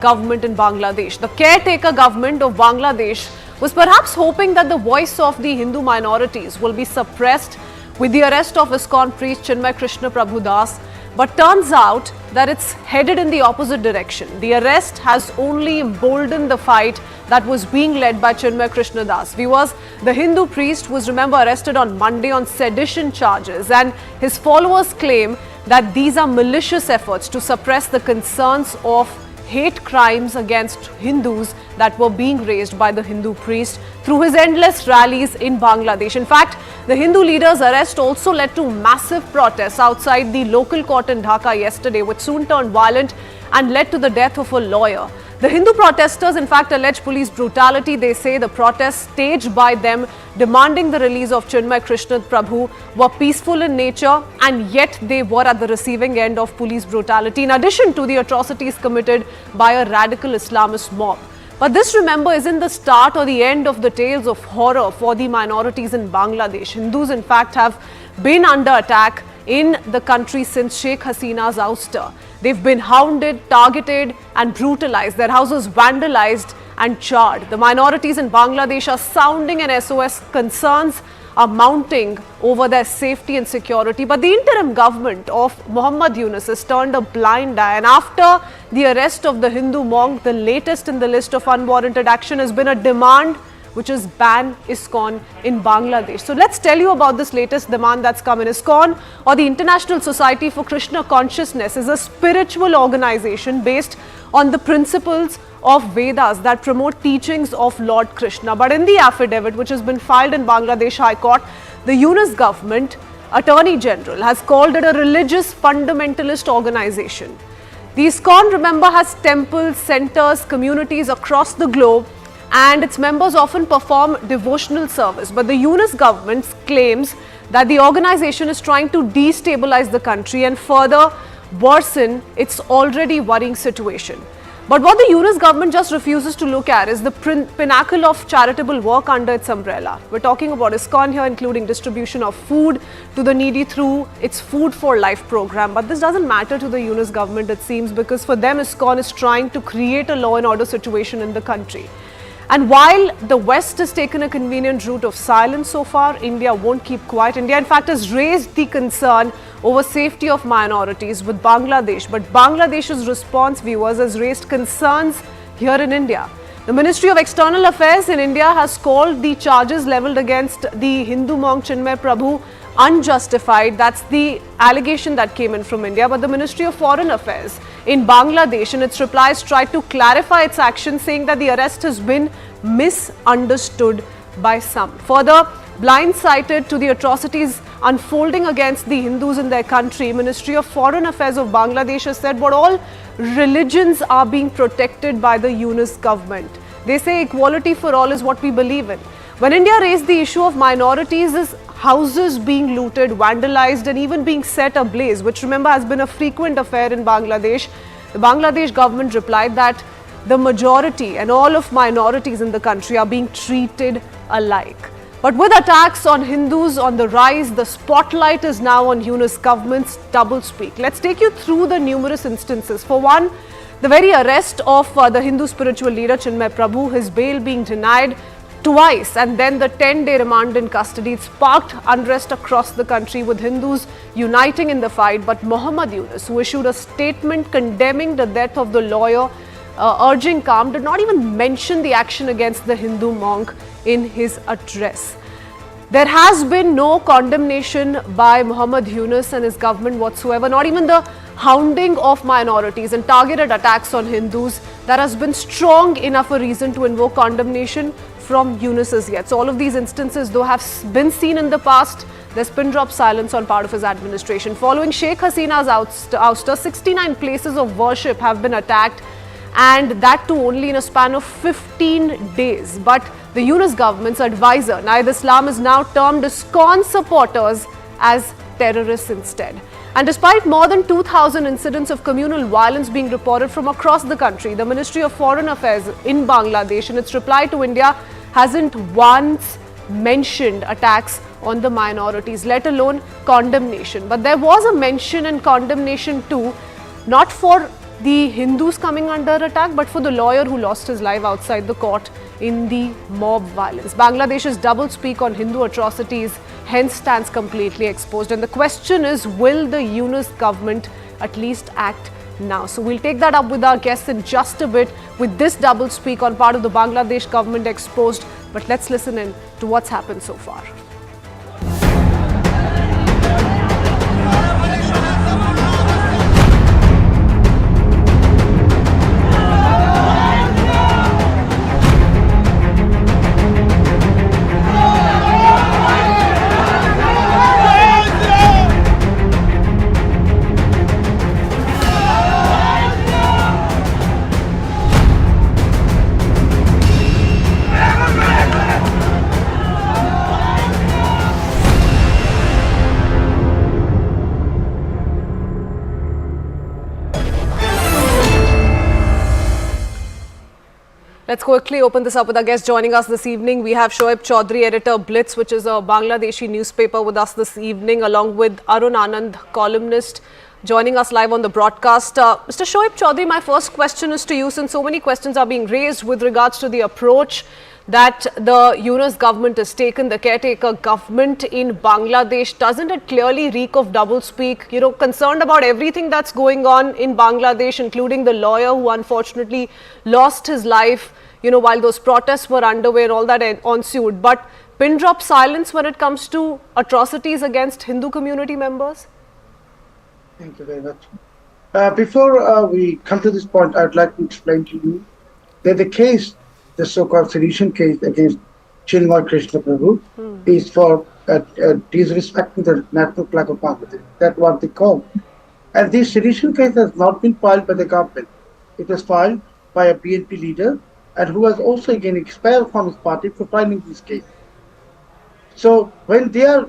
government in Bangladesh. The caretaker government of Bangladesh was perhaps hoping that the voice of the Hindu minorities will be suppressed with the arrest of Iskcon priest Chinmoy Krishna Das, but turns out that it's headed in the opposite direction. The arrest has only emboldened the fight that was being led by Chinmoy Krishna Das. Viewers, the Hindu priest was, remember, arrested on Monday on sedition charges, and his followers claim that these are malicious efforts to suppress the concerns of hate crimes against Hindus that were being raised by the Hindu priest through his endless rallies in Bangladesh. In fact, the Hindu leader's arrest also led to massive protests outside the local court in Dhaka yesterday, which soon turned violent and led to the death of a lawyer. The Hindu protesters, in fact, allege police brutality. They say the protests staged by them demanding the release of Chinmoy Krishna Prabhu were peaceful in nature, and yet they were at the receiving end of police brutality, in addition to the atrocities committed by a radical Islamist mob. But this, remember, isn't the start or the end of the tales of horror for the minorities in Bangladesh. Hindus, in fact, have been under attack in the country since Sheikh Hasina's ouster. They've been hounded, targeted and brutalized, their houses vandalized and charred. The minorities in Bangladesh are sounding an SOS. Concerns are mounting over their safety and security. But the interim government of Muhammad Yunus has turned a blind eye, and after the arrest of the Hindu monk, the latest in the list of unwarranted action has been a demand which is ban Iskcon in Bangladesh. So let's tell you about this latest demand that's come in. Iskcon, or the International Society for Krishna Consciousness, is a spiritual organization based on the principles of Vedas that promote teachings of Lord Krishna. But in the affidavit which has been filed in Bangladesh High Court, the Yunus government Attorney General has called it a religious fundamentalist organization. The Iskcon, remember, has temples, centers, communities across the globe, and its members often perform devotional service. But the Yunus government claims that the organization is trying to destabilize the country and further worsen its already worrying situation. But what the Yunus government just refuses to look at is the pinnacle of charitable work under its umbrella. We're talking about Iskcon here, including distribution of food to the needy through its Food for Life program. But this doesn't matter to the Yunus government, it seems, because for them Iskcon is trying to create a law and order situation in the country. And while the West has taken a convenient route of silence so far, India won't keep quiet. India, in fact, has raised the concern over safety of minorities with Bangladesh. But Bangladesh's response, viewers, has raised concerns here in India. The Ministry of External Affairs in India has called the charges leveled against the Hindu monk Chinmoy Prabhu unjustified. That's the allegation that came in from India. But the Ministry of Foreign Affairs in Bangladesh, in its replies, tried to clarify its actions, saying that the arrest has been misunderstood by some. Further, blindsided to the atrocities unfolding against the Hindus in their country, Ministry of Foreign Affairs of Bangladesh has said, but all religions are being protected by the Yunus government. They say equality for all is what we believe in. When India raised the issue of minorities, is houses being looted, vandalized and even being set ablaze, which, remember, has been a frequent affair in Bangladesh, the Bangladesh government replied that the majority and all of minorities in the country are being treated alike. But with attacks on Hindus on the rise, the spotlight is now on Yunus government's doublespeak. Let's take you through the numerous instances. For one, the very arrest of the Hindu spiritual leader Chinmoy Prabhu, his bail being denied twice, and then the 10-day remand in custody. It sparked unrest across the country, with Hindus uniting in the fight. But Muhammad Yunus, who issued a statement condemning the death of the lawyer, urging calm, did not even mention the action against the Hindu monk in his address. There has been no condemnation by Muhammad Yunus and his government whatsoever, not even the hounding of minorities and targeted attacks on Hindus. That has been strong enough a reason to invoke condemnation from Yunus as yet. So all of these instances, though, have been seen in the past. There's pin drop silence on part of his administration. Following Sheikh Hasina's ouster, 69 places of worship have been attacked, and that too only in a span of 15 days. But the Yunus government's advisor, Naid Islam, is now termed Iskcon supporters as terrorists instead. And despite more than 2,000 incidents of communal violence being reported from across the country, the Ministry of Foreign Affairs in Bangladesh, in its reply to India, hasn't once mentioned attacks on the minorities, let alone condemnation. But there was a mention and condemnation too, not for the Hindus coming under attack, but for the lawyer who lost his life outside the court in the mob violence. Bangladesh's doublespeak on Hindu atrocities hence stands completely exposed. And the question is, will the Yunus government at least act now? So we'll take that up with our guests in just a bit, with this doublespeak on part of the Bangladesh government exposed. But let's listen in to what's happened so far. Let's quickly open this up with our guest joining us this evening. We have Shoaib Chaudhary, editor Blitz, which is a Bangladeshi newspaper, with us this evening, along with Arun Anand, columnist, joining us live on the broadcast. Mr. Shoaib Chaudhary, my first question is to you, since so many questions are being raised with regards to the approach that the Yunus government has taken, the caretaker government in Bangladesh. Doesn't it clearly reek of doublespeak? You know, concerned about everything that's going on in Bangladesh, including the lawyer who unfortunately lost his life, you know, while those protests were underway and all that ensued. But pin drop silence when it comes to atrocities against Hindu community members? Thank you very much. Before we come to this point, I'd like to explain to you that the case, the so-called sedition case against Chinmoy Krishna Prabhu, is for disrespecting the national flag of Bangladesh. That's what they call. And this sedition case has not been filed by the government. It was filed by a BNP leader, and who was also again expelled from his party for filing this case. So when they are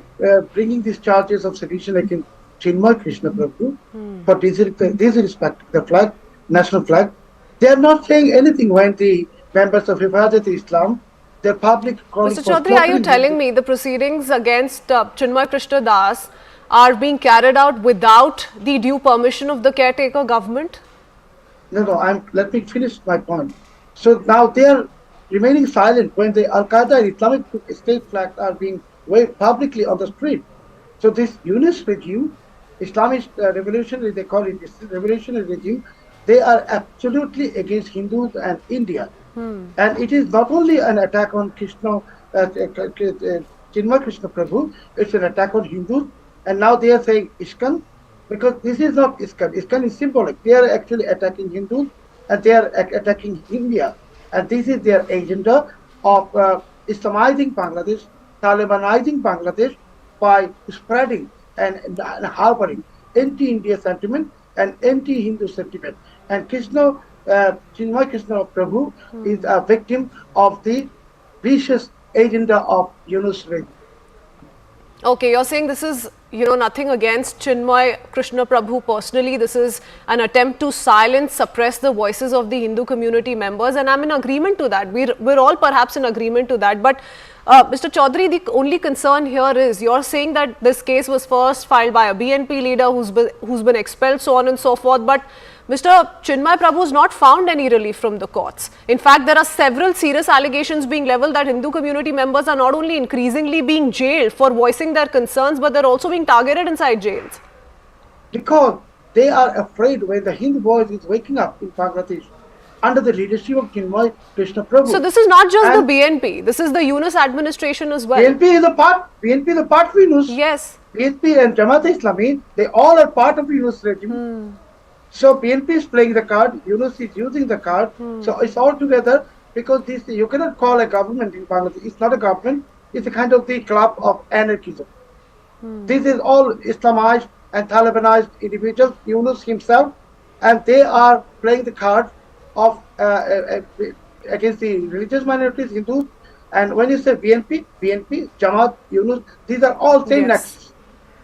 bringing these charges of sedition against Chinmoy Krishna Prabhu for disrespecting the flag, national flag, they are not saying anything when the members of Hifazat-e-Islam, their public calling Mr. Chaudhary, are you telling me the proceedings against Chinmoy Krishna Das are being carried out without the due permission of the caretaker government? No, let me finish my point. So now they are remaining silent when the Al-Qaeda and Islamic State flags are being waved publicly on the street. So this Yunus regime, Islamic revolutionary, they call it revolutionary regime, they are absolutely against Hindus and India. And it is not only an attack on Chinmoy Krishna Prabhu, it's an attack on Hindus. And now they are saying Iskcon, because this is not Iskcon. Iskcon is symbolic. They are actually attacking Hindus, and they are attacking India. And this is their agenda of Islamizing Bangladesh, Talibanizing Bangladesh, by spreading and harboring anti-India sentiment and anti-Hindu sentiment. And Chinmoy Krishna Prabhu is a victim of the vicious agenda of Yunus regime. Okay, you're saying this is, you know, nothing against Chinmoy Krishna Prabhu personally. This is an attempt to silence, suppress the voices of the Hindu community members, and I'm in agreement to that. We're all perhaps in agreement to that. But Mr. Chaudhary, the only concern here is you're saying that this case was first filed by a BNP leader who's been expelled, so on and so forth. But Mr. Chinmoy Prabhu has not found any relief from the courts. In fact, there are several serious allegations being leveled that Hindu community members are not only increasingly being jailed for voicing their concerns, but they're also being targeted inside jails. Because they are afraid when the Hindu voice is waking up in Bangladesh under the leadership of Chinmoy Krishna Prabhu. So this is not just the BNP, this is the Yunus administration as well. BNP is a part of Yunus. Yes. BNP and Jamaat-e-Islami, they all are part of Yunus regime. So BNP is playing the card, Yunus is using the card. So it's all together, because this, you cannot call a government in Bangladesh. It's not a government, it's a kind of the club of anarchism. This is all Islamized and Talibanized individuals, Yunus himself, and they are playing the card of against the religious minorities, Hindus. And when you say BNP, Jamaat, Yunus, these are all same nexus.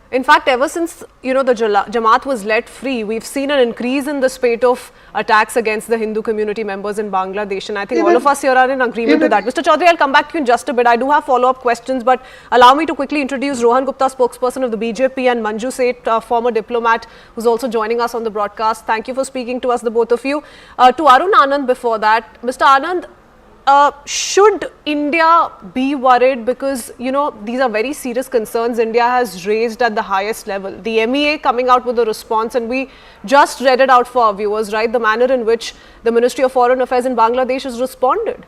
In fact, ever since the Jamaat was let free, we've seen an increase in the spate of attacks against the Hindu community members in Bangladesh, and I think all of us here are in agreement to that. Mr. Chaudhary, I'll come back to you in just a bit. I do have follow-up questions, but allow me to quickly introduce Rohan Gupta, spokesperson of the BJP, and Manju Seth, former diplomat, who's also joining us on the broadcast. Thank you for speaking to us, the both of you. To Arun Anand, before that, Mr. Anand, should India be worried, because these are very serious concerns India has raised at the highest level? The MEA coming out with a response, and we just read it out for our viewers, right? The manner in which the Ministry of Foreign Affairs in Bangladesh has responded.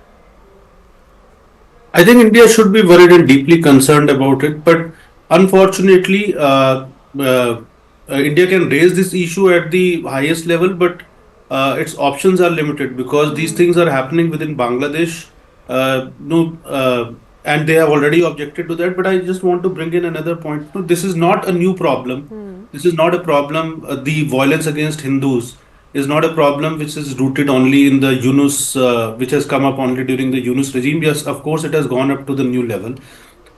I think India should be worried and deeply concerned about it, but unfortunately, India can raise this issue at the highest level, but its options are limited because these things are happening within Bangladesh. And they have already objected to that. But I just want to bring in another point. This is not a new problem. This is not a problem. The violence against Hindus is not a problem which is rooted only in the Yunus, which has come up only during the Yunus regime. Yes, of course, it has gone up to the new level.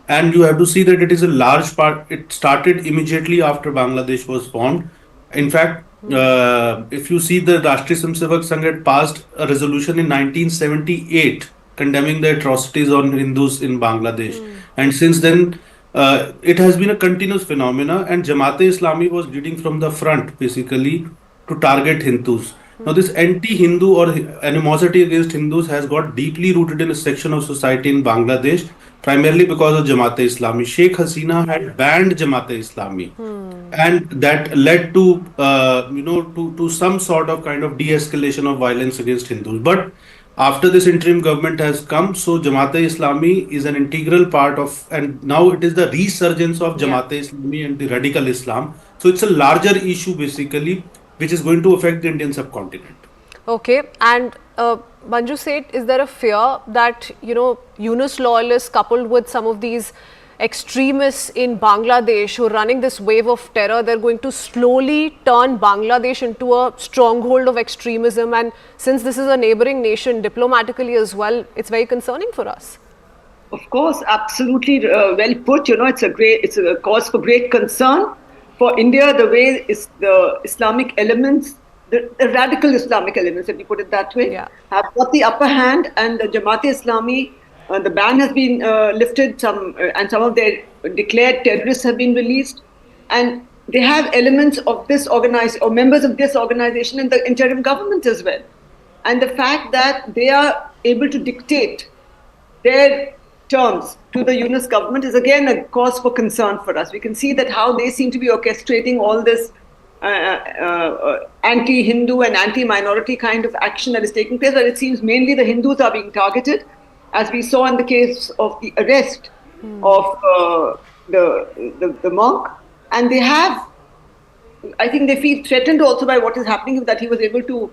And you have to see that it is a large part. It started immediately after Bangladesh was formed. In fact, if you see, the Rashtriya Samsevak Sangh had passed a resolution in 1978 condemning the atrocities on Hindus in Bangladesh. And since then, it has been a continuous phenomena, and Jamaat-e-Islami was leading from the front, basically, to target Hindus. Now, this anti-Hindu or animosity against Hindus has got deeply rooted in a section of society in Bangladesh, primarily because of Jamaat-e-Islami. Sheikh Hasina had banned Jamaat-e-Islami, and that led to, to some sort of kind of de-escalation of violence against Hindus. But after this interim government has come, so Jamaat-e-Islami is an integral part of, and now it is the resurgence of Jamaat-e-Islami and the radical Islam. So it's a larger issue, basically, which is going to affect the Indian subcontinent. Okay, and Manju Seth, is there a fear that, Yunus loyalists coupled with some of these extremists in Bangladesh who are running this wave of terror, they're going to slowly turn Bangladesh into a stronghold of extremism? And since this is a neighboring nation diplomatically as well, it's very concerning for us. Of course, absolutely well put. It's a cause for great concern for India, the way the Islamic elements, the radical Islamic elements, if you put it that way, have got the upper hand, and the Jamaat-e-Islami, the ban has been lifted, and some of their declared terrorists have been released, and they have elements of this or members of this organization in the interim government as well. And the fact that they are able to dictate their terms to the Yunus government is again a cause for concern for us. We can see that how they seem to be orchestrating all this anti-Hindu and anti-minority kind of action that is taking place, where it seems mainly the Hindus are being targeted, as we saw in the case of the arrest of the monk. And they have, I think they feel threatened also by what is happening, that he was able to,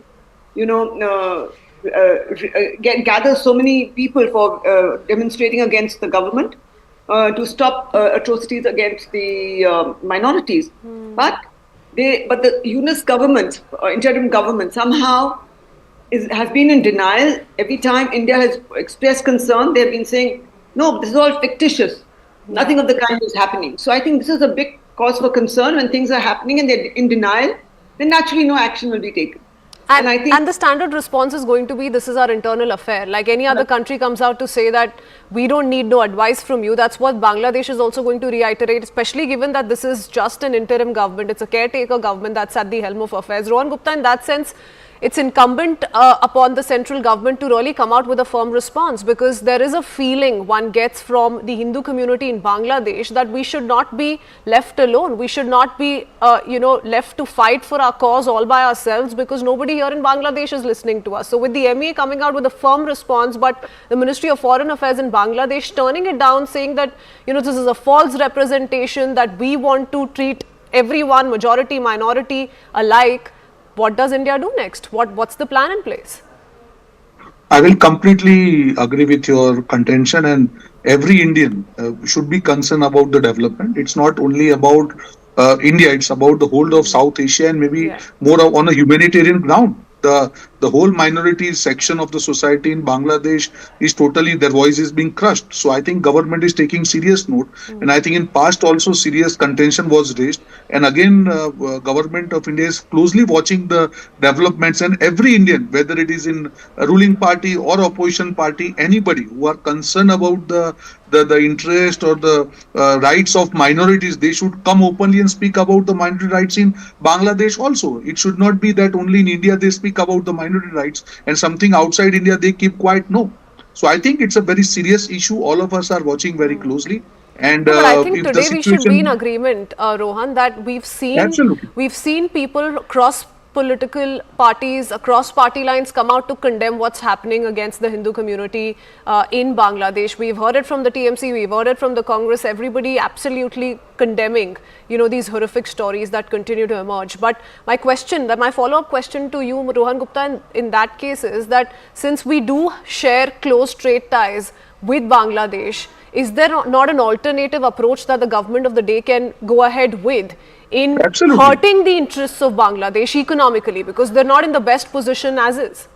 gather so many people for demonstrating against the government to stop atrocities against the minorities. But the Yunus government, interim government, somehow has been in denial. Every time India has expressed concern, they have been saying, no, this is all fictitious. Nothing of the kind is happening. So I think this is a big cause for concern. When things are happening and they're in denial, then naturally no action will be taken. And I think the standard response is going to be, this is our internal affair. Like any other country comes out to say that we don't need no advice from you. That's what Bangladesh is also going to reiterate, especially given that this is just an interim government. It's a caretaker government that's at the helm of affairs. Rohan Gupta, in that sense, it's incumbent upon the central government to really come out with a firm response, because there is a feeling one gets from the Hindu community in Bangladesh that we should not be left alone. We should not be, left to fight for our cause all by ourselves, because nobody here in Bangladesh is listening to us. So with the MEA coming out with a firm response, but the Ministry of Foreign Affairs in Bangladesh turning it down, saying that, this is a false representation, that we want to treat everyone, majority, minority, alike. What does India do next? What's the plan in place? I will completely agree with your contention, and every Indian should be concerned about the development. It's not only about India, it's about the whole of South Asia, and maybe more on a humanitarian ground. The the whole minority section of the society in Bangladesh is totally, their voice is being crushed. So I think government is taking serious note, and I think in past also serious contention was raised. And again, government of India is closely watching the developments, and every Indian, whether it is in a ruling party or opposition party, anybody who are concerned about the interest or the rights of minorities, they should come openly and speak about the minority rights in Bangladesh also. It should not be that only in India they speak about the minority rights and something outside India they keep quiet. No. So I think it's a very serious issue. All of us are watching very closely. And No, but I think if the today we should be in situation, agreement, Rohan, that absolutely. we've seen people cross political parties, across party lines, come out to condemn what's happening against the Hindu community in Bangladesh. We've heard it from the TMC, we've heard it from the Congress. Everybody absolutely condemning, these horrific stories that continue to emerge. But my follow-up question to you, Rohan Gupta, in that case is that since we do share close trade ties with Bangladesh, is there not an alternative approach that the government of the day can go ahead with in Absolutely. hurting the interests of Bangladesh economically, because they're not in the best position as is?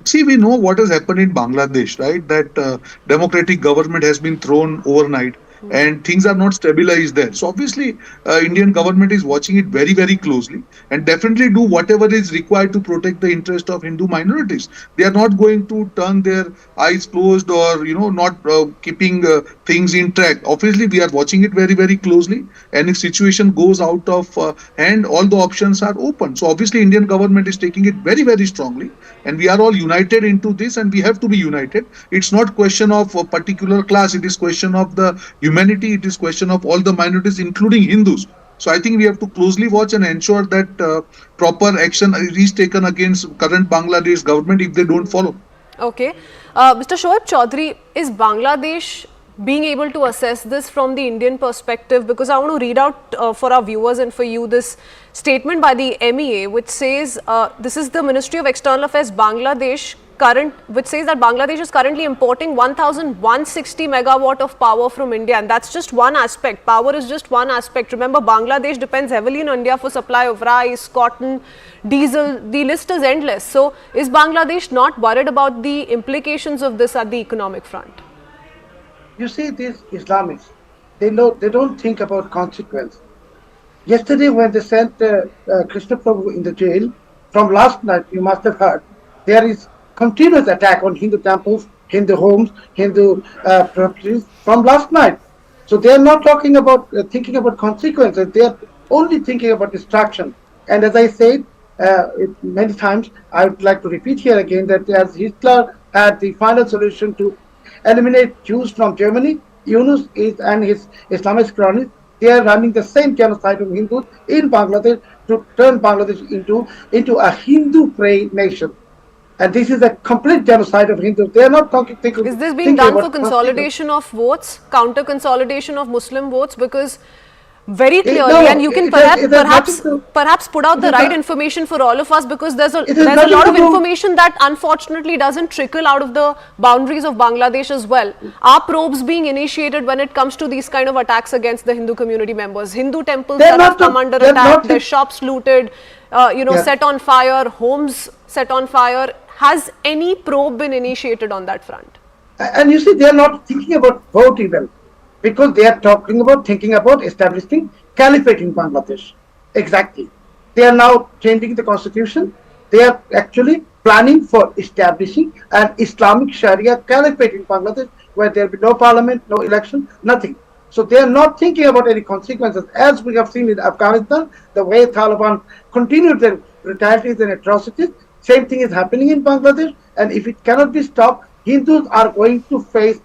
See, we know what has happened in Bangladesh, right? That democratic government has been thrown overnight and things are not stabilized there. So obviously, Indian government is watching it very, very closely and definitely do whatever is required to protect the interest of Hindu minorities. They are not going to turn their eyes closed or, not keeping things in track. Obviously, we are watching it very, very closely. And if situation goes out of hand, all the options are open. So obviously, Indian government is taking it very, very strongly. And we are all united into this, and we have to be united. It's not question of a particular class. It is question of the humanity. It is question of all the minorities, including Hindus. So I think we have to closely watch and ensure that proper action is taken against current Bangladesh government if they don't follow. Okay. Mr. Shoaib Chaudhary, is Bangladesh being able to assess this from the Indian perspective? Because I want to read out for our viewers and for you this statement by the MEA, which says, this is the Ministry of External Affairs Bangladesh, which says that Bangladesh is currently importing 1,160 megawatt of power from India, and that's just one aspect. Power is just one aspect. Remember, Bangladesh depends heavily on India for supply of rice, cotton, diesel. The list is endless. So is Bangladesh not worried about the implications of this at the economic front? You see, these Islamics, they don't think about consequence. Yesterday, when they sent Krishna Prabhu in the jail, from last night, you must have heard, there is continuous attack on Hindu temples, Hindu homes, Hindu properties from last night. So they are not talking about thinking about consequences. They are only thinking about destruction. And as I said many times, I would like to repeat here again that as Hitler had the final solution to eliminate Jews from Germany, Yunus and his Islamist cronies, they are running the same genocide of Hindus in Bangladesh to turn Bangladesh into a Hindu-prey nation. And this is a complete genocide of Hindus. They are not talking. Is this being done for consolidation of votes, counter consolidation of Muslim votes? Because very clearly, and you can perhaps put out the right information for all of us, because there's a lot of information that unfortunately doesn't trickle out of the boundaries of Bangladesh as well. Are probes being initiated when it comes to these kind of attacks against the Hindu community members? Hindu temples that have come under attack, their shops looted, set on fire, homes set on fire. Has any probe been initiated on that front? And you see, they are not thinking about vote even, because they are thinking about establishing caliphate in Bangladesh. Exactly. They are now changing the constitution. They are actually planning for establishing an Islamic Sharia caliphate in Bangladesh, where there will be no parliament, no election, nothing. So they are not thinking about any consequences. As we have seen in Afghanistan, the way Taliban continued their brutalities and atrocities, same thing is happening in Bangladesh. And if it cannot be stopped, Hindus are going to face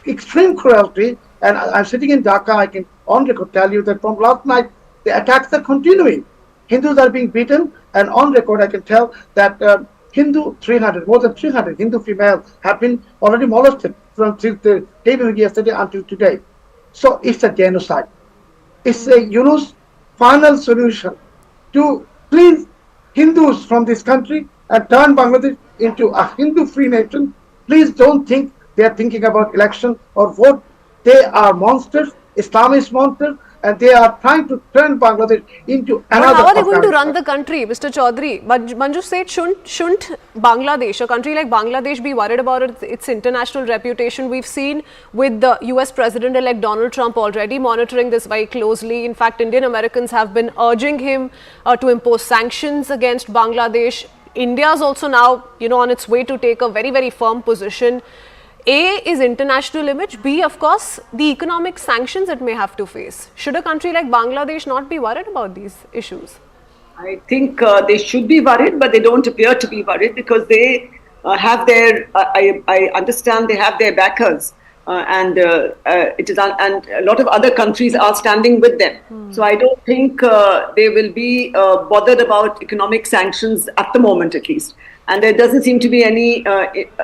extreme cruelty. And I'm sitting in Dhaka, I can on record tell you that from last night, the attacks are continuing. Hindus are being beaten, and on record I can tell that more than 300 Hindu females have been already molested from the day before yesterday until today. So it's a genocide. It's a final solution to clean Hindus from this country and turn Bangladesh into a Hindu-free nation. Please don't think they are thinking about election or vote. They are monsters, Islamist monsters, and they are trying to turn Bangladesh into But another how are they going to Afghanistan. run the country, Mr. Chaudhary? But Manju said, shouldn't Bangladesh, a country like Bangladesh, be worried about its international reputation? We've seen with the US President-elect Donald Trump already monitoring this very closely. In fact, Indian Americans have been urging him to impose sanctions against Bangladesh. India is also now, on its way to take a very, very firm position. A is international image. B, of course, the economic sanctions it may have to face. Should a country like Bangladesh not be worried about these issues? I think they should be worried, but they don't appear to be worried because they have their. I understand they have their backers, and it is, and a lot of other countries are standing with them. So I don't think they will be bothered about economic sanctions at the moment, at least. And there doesn't seem to be any,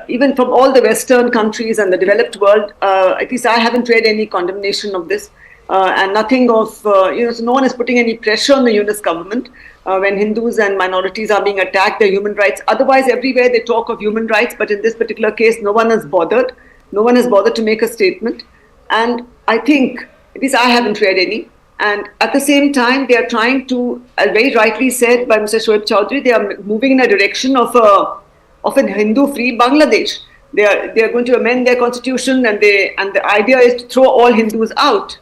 even from all the Western countries and the developed world, at least I haven't read any condemnation of this. And nothing of, so no one is putting any pressure on the Yunus government when Hindus and minorities are being attacked, their human rights. Otherwise, everywhere they talk of human rights, but in this particular case, no one has bothered. No one has bothered to make a statement. And I think, at least I haven't read any. And at the same time, they are trying to, as very rightly said by Mr. Shoaib Chaudhary, they are moving in a direction of a Hindu-free Bangladesh. They are going to amend their constitution, and the idea is to throw all Hindus out,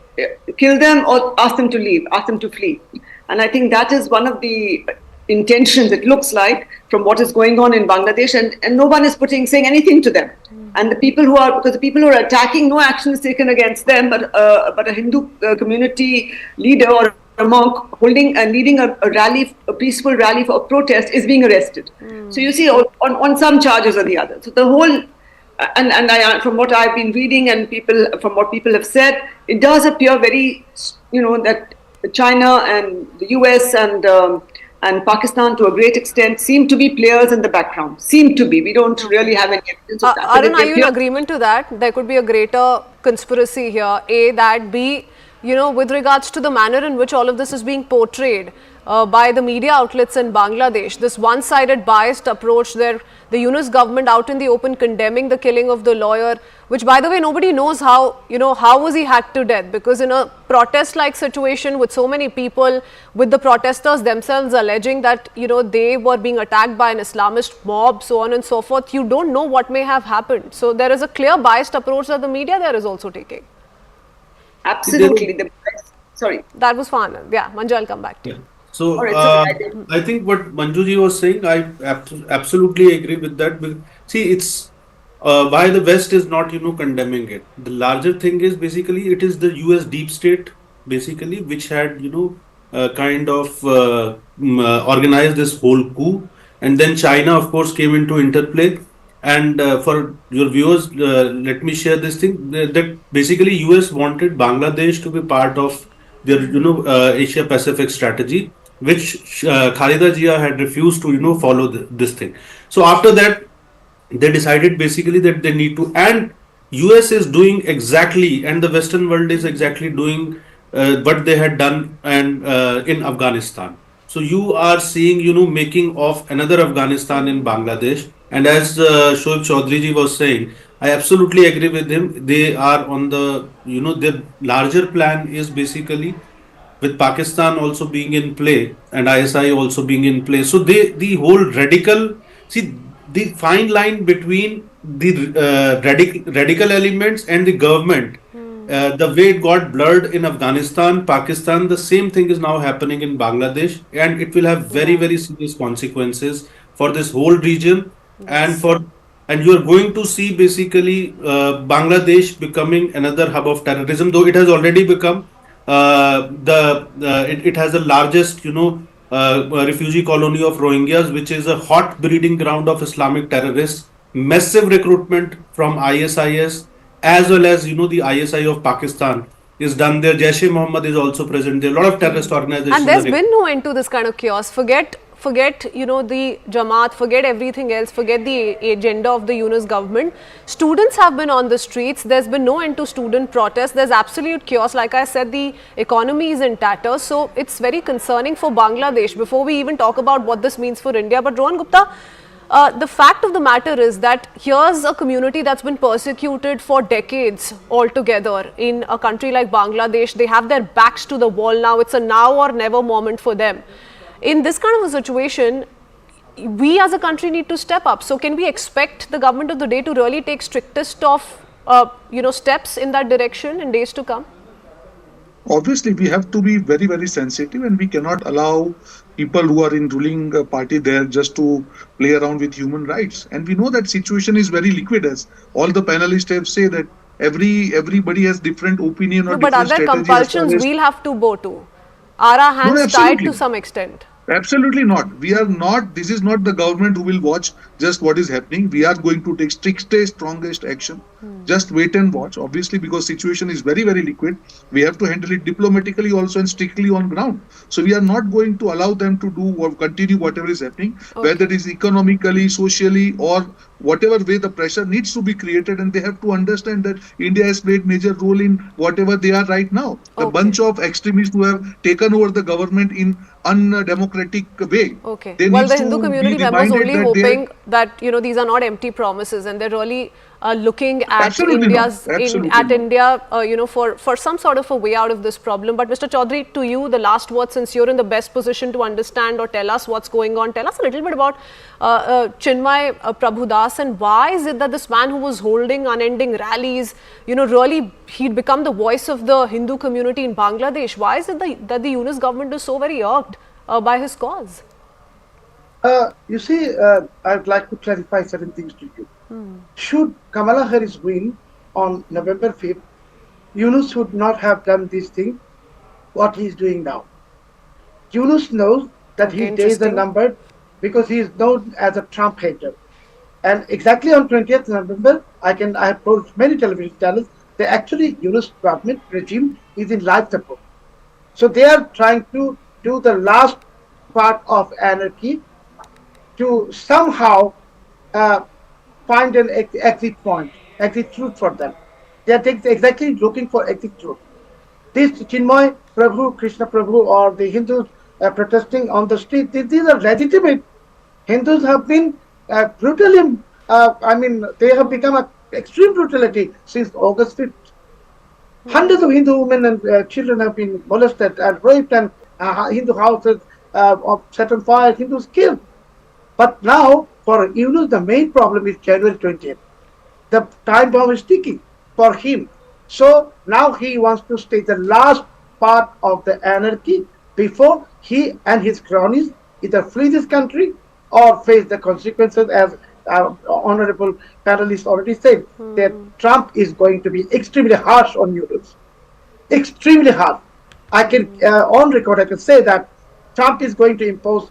kill them, or ask them to leave, ask them to flee. And I think that is one of the intentions, it looks like, from what is going on in Bangladesh, and no one is saying anything to them. And the people who are attacking, no action is taken against them, but a Hindu community leader or a monk leading a rally, a peaceful rally for a protest, is being arrested. So you see, on some charges or the other. So the whole, from what I've been reading and from what people have said, it does appear very, that China and the US and Pakistan, to a great extent, seem to be players in the background. Seem to be. We don't really have any evidence of that. Arun, are you in agreement to that? There could be a greater conspiracy here. A, that. B, with regards to the manner in which all of this is being portrayed by the media outlets in Bangladesh, this one-sided biased approach there, the Yunus government out in the open condemning the killing of the lawyer, which, by the way, nobody knows how was he hacked to death, because in a protest-like situation with so many people, with the protesters themselves alleging that, they were being attacked by an Islamist mob, so on and so forth, you don't know what may have happened. So there is a clear biased approach that the media there is also taking. Absolutely. Sorry. That was fun. Yeah, Manju, I'll come back to you. So I think what Manjuji was saying, I absolutely agree with that. See, it's why the West is not, condemning it. The larger thing is basically it is the US deep state, basically, which had, kind of organized this whole coup. And then China, of course, came into interplay. And for your viewers, let me share this thing that basically US wanted Bangladesh to be part of their, Asia Pacific strategy, which Khalida Jia had refused to, follow this thing. So after that, they decided basically that they need to, and US is doing exactly, and the Western world is exactly doing what they had done and in Afghanistan. So you are seeing, making of another Afghanistan in Bangladesh. And as Shoaib Chaudhary ji was saying, I absolutely agree with him. They are on the, their larger plan is basically with Pakistan also being in play and ISI also being in play. So the whole radical, see, the fine line between the radical elements and the government, the way it got blurred in Afghanistan, Pakistan, the same thing is now happening in Bangladesh, and it will have very, very serious consequences for this whole region. Yes. And you are going to see basically Bangladesh becoming another hub of terrorism, though it has already become. It has the largest, refugee colony of Rohingyas, which is a hot breeding ground of Islamic terrorists. Massive recruitment from ISIS, as well as the ISI of Pakistan is done there. Jaish-e-Mohammed is also present there. A lot of terrorist organizations. And there's been no end to this kind of chaos. Forget the Jamaat, forget everything else, forget the agenda of the Yunus government. Students have been on the streets. There's been no end to student protests. There's absolute chaos. Like I said, the economy is in tatters. So it's very concerning for Bangladesh before we even talk about what this means for India. But Rohan Gupta, the fact of the matter is that here's a community that's been persecuted for decades altogether in a country like Bangladesh. They have their backs to the wall now. It's a now or never moment for them. In this kind of a situation, we as a country need to step up. So can we expect the government of the day to really take strictest of steps in that direction in days to come? Obviously, we have to be very, very sensitive, and we cannot allow people who are in ruling party there just to play around with human rights. And we know that situation is very liquid, as all the panelists have said that everybody has different opinion or but different are there strategy. compulsions we'll have to bow to? Are our hands tied to some extent? Absolutely not. We are not. This is not the government who will watch just what is happening. We are going to take strongest action. Just wait and watch. Obviously, because situation is very, very liquid. We have to handle it diplomatically also and strictly on ground. So we are not going to allow them to do or continue whatever is happening, whether it is economically, socially, or whatever way the pressure needs to be created. And they have to understand that India has played major role in whatever they are right now. The bunch of extremists who have taken over the government in undemocratic way. Okay. Well, the Hindu community members only hoping that these are not empty promises, and they're really looking at India for some sort of a way out of this problem. But Mr. Chaudhary, to you, the last word, since you're in the best position to understand or tell us what's going on. Tell us a little bit about Chinmoy Prabhudas, and why is it that this man who was holding unending rallies, really he'd become the voice of the Hindu community in Bangladesh? Why is it that the Yunus government is so very irked by his cause? You see, I'd like to clarify certain things to you. Should Kamala Harris win on November 5th, Yunus would not have done this thing, what he is doing now. Yunus knows that his days are numbered because he is known as a Trump hater. And exactly on 20th November, I have told many television channels that actually Yunus government regime is in life support. So they are trying to do the last part of anarchy to somehow find an exit point, exit truth for them. They are exactly looking for exit truth. This Chinmoy Prabhu, Krishna Prabhu, or the Hindus protesting on the street, these are legitimate. Hindus have been brutally, they have become an extreme brutality since August 5th. Hundreds of Hindu women and children have been molested and raped, and Hindu houses set on fire, Hindus killed. But now, for Yunus, the main problem is January 20th. The time bomb is ticking for him. So now he wants to stay the last part of the anarchy before he and his cronies either flee this country or face the consequences, as honorable panelists already said, that Trump is going to be extremely harsh on Yunus. Extremely harsh. I can, on record, I can say that Trump is going to impose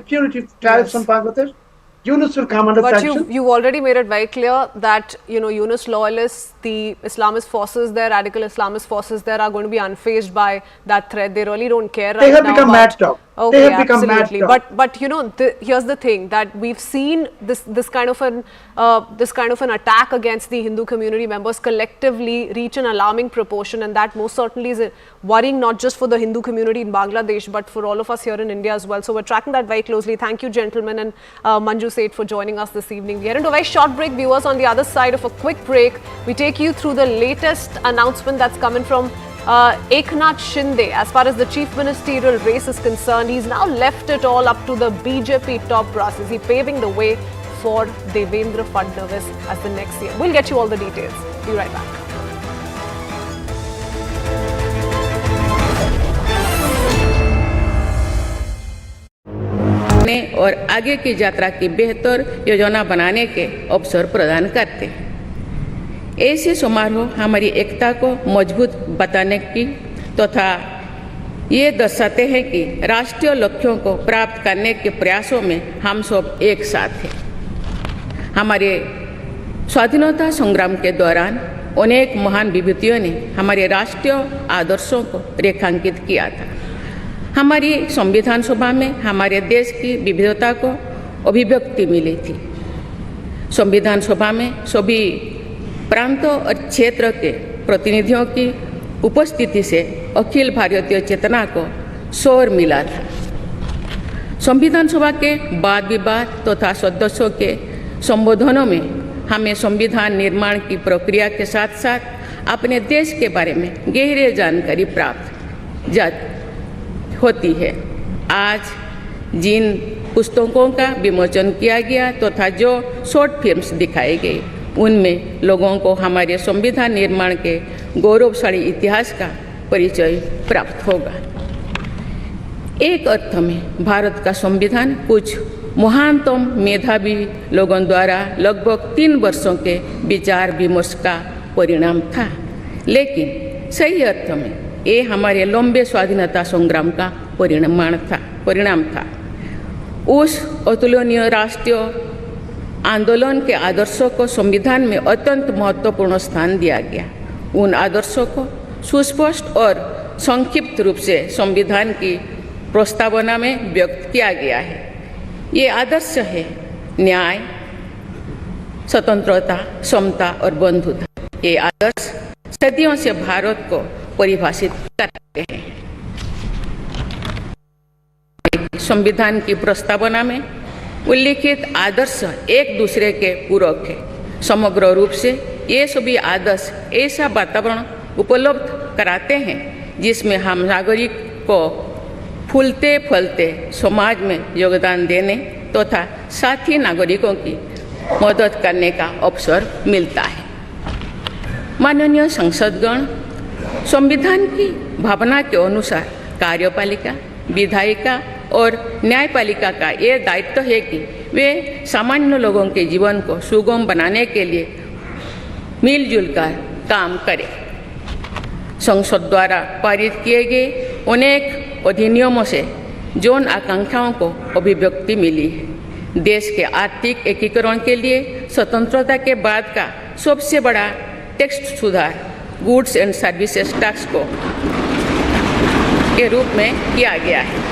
punitive tariffs on Bangladesh. Yunus will come under sanction. But you've already made it very clear that Yunus loyalists, the Islamist forces there, radical Islamist forces there, are going to be unfazed by that threat. They really don't care right now. They have become mad dog. Okay, they have become mad dog. But here's the thing, that we've seen this kind of an attack against the Hindu community members collectively reach an alarming proportion, and that most certainly is worrying not just for the Hindu community in Bangladesh but for all of us here in India as well. So we're tracking that very closely. Thank you, gentlemen, and Manju Seth for joining us this evening. We are into a very short break, viewers. On the other side of a quick break, we take you through the latest announcement that's coming from Eknath Shinde. As far as the chief ministerial race is concerned, he's now left it all up to the BJP top brass. Is he paving the way for Devendra Fadnavis as the next year? We'll get you all the details. Be right back. और आगे की यात्रा की बेहतर योजना बनाने के अवसर प्रदान करते हैं। ऐसे समारोह हमारी एकता को मजबूत बताने की तथा ये दर्शाते हैं कि राष्ट्रीय लक्ष्यों को प्राप्त करने के प्रयासों में हम सब एक साथ हैं। हमारे स्वाधीनता संग्राम के दौरान अनेक महान विभूतियों ने हमारे राष्ट्रीय आदर्शों को रेखांकित किया था। हमारी संविधान सभा में हमारे देश की विविधता को अभिव्यक्ति मिली थी। संविधान सभा में सभी प्रांतों और क्षेत्र के प्रतिनिधियों की उपस्थिति से अखिल भारतीय चेतना को शोर मिला था। संविधान सभा के वाद विवाद तथा सदस्यों के संबोधनों में हमें संविधान निर्माण की प्रक्रिया के साथ साथ अपने देश के बारे में गहरी जानकारी प्राप्त होती है। आज जिन पुस्तकों का विमोचन किया गया तथा जो शॉर्ट फिल्म्स दिखाए गए, उनमें लोगों को हमारे संविधान निर्माण के गौरवशाली इतिहास का परिचय प्राप्त होगा। एक अर्थ में भारत का संविधान कुछ महानतम मेधावी लोगों द्वारा लगभग 3 वर्षों के विचार विमर्श का परिणाम था, लेकिन सही अर्थ में ये हमारे लंबे स्वाधीनता संग्राम का परिणाम था। उस अतुलनीय राष्ट्रीय आंदोलन के आदर्शों को संविधान में अत्यंत महत्वपूर्ण स्थान दिया गया। उन आदर्शों को सुस्पष्ट और संक्षिप्त रूप से संविधान की प्रस्तावना में व्यक्त किया गया है। ये आदर्श है न्याय, स्वतंत्रता, समता और बंधुता। ये आदर्श सदियों से भारत को परिभाषित करते हैं। संविधान की प्रस्तावना में उल्लिखित आदर्श एक दूसरे के पूरक है। समग्र रूप से ये सभी आदर्श ऐसा वातावरण उपलब्ध कराते हैं जिसमें हम नागरिक को फूलते फलते समाज में योगदान देने तथा साथी नागरिकों की मदद करने का अवसर मिलता है। माननीय संसदगण, संविधान की भावना के अनुसार कार्यपालिका, विधायिका और न्यायपालिका का ये दायित्व है कि वे सामान्य लोगों के जीवन को सुगम बनाने के लिए मिलजुल कर काम करें। संसद द्वारा पारित किए गए अनेक अधिनियमों से जौन आकांक्षाओं को अभिव्यक्ति मिली है। देश के आर्थिक एकीकरण के लिए स्वतंत्रता के बाद का सबसे बड़ा टैक्स सुधार गुड्स एंड सर्विसेज टैक्स को के रूप में किया गया है।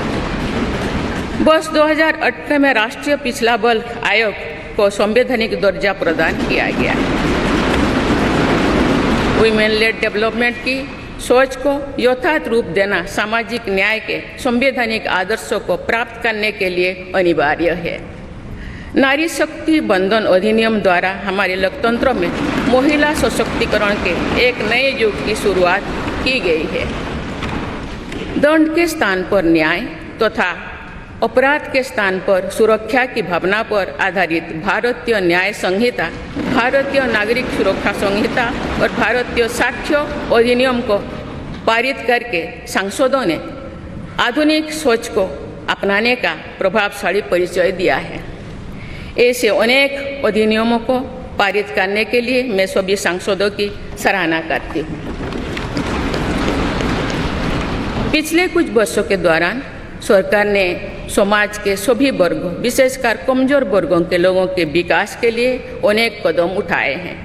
वर्ष 2018 में राष्ट्रीय पिछड़ा वर्ग आयोग को संवैधानिक दर्जा प्रदान किया गया है। वुमेन लेड डेवलपमेंट की सोच को यथार्थ रूप देना सामाजिक न्याय के संवैधानिक आदर्शों को प्राप्त करने के लिए अनिवार्य है। नारी शक्ति बंधन अधिनियम द्वारा हमारे लोकतंत्र में महिला सशक्तिकरण के एक नए युग की शुरुआत की गई है। दंड के स्थान पर न्याय तथा अपराध के स्थान पर सुरक्षा की भावना पर आधारित भारतीय न्याय संहिता, भारतीय नागरिक सुरक्षा संहिता और भारतीय साक्ष्य अधिनियम को पारित करके सांसदों ने आधुनिक सोच को अपनाने का प्रभावशाली परिचय दिया है। ऐसे अनेक अधिनियमों को पारित करने के लिए मैं सभी सांसदों की सराहना करती हूँ। पिछले कुछ वर्षों के दौरान सरकार ने समाज के सभी वर्गों, विशेषकर कमजोर वर्गों के लोगों के विकास के लिए अनेक कदम उठाए हैं।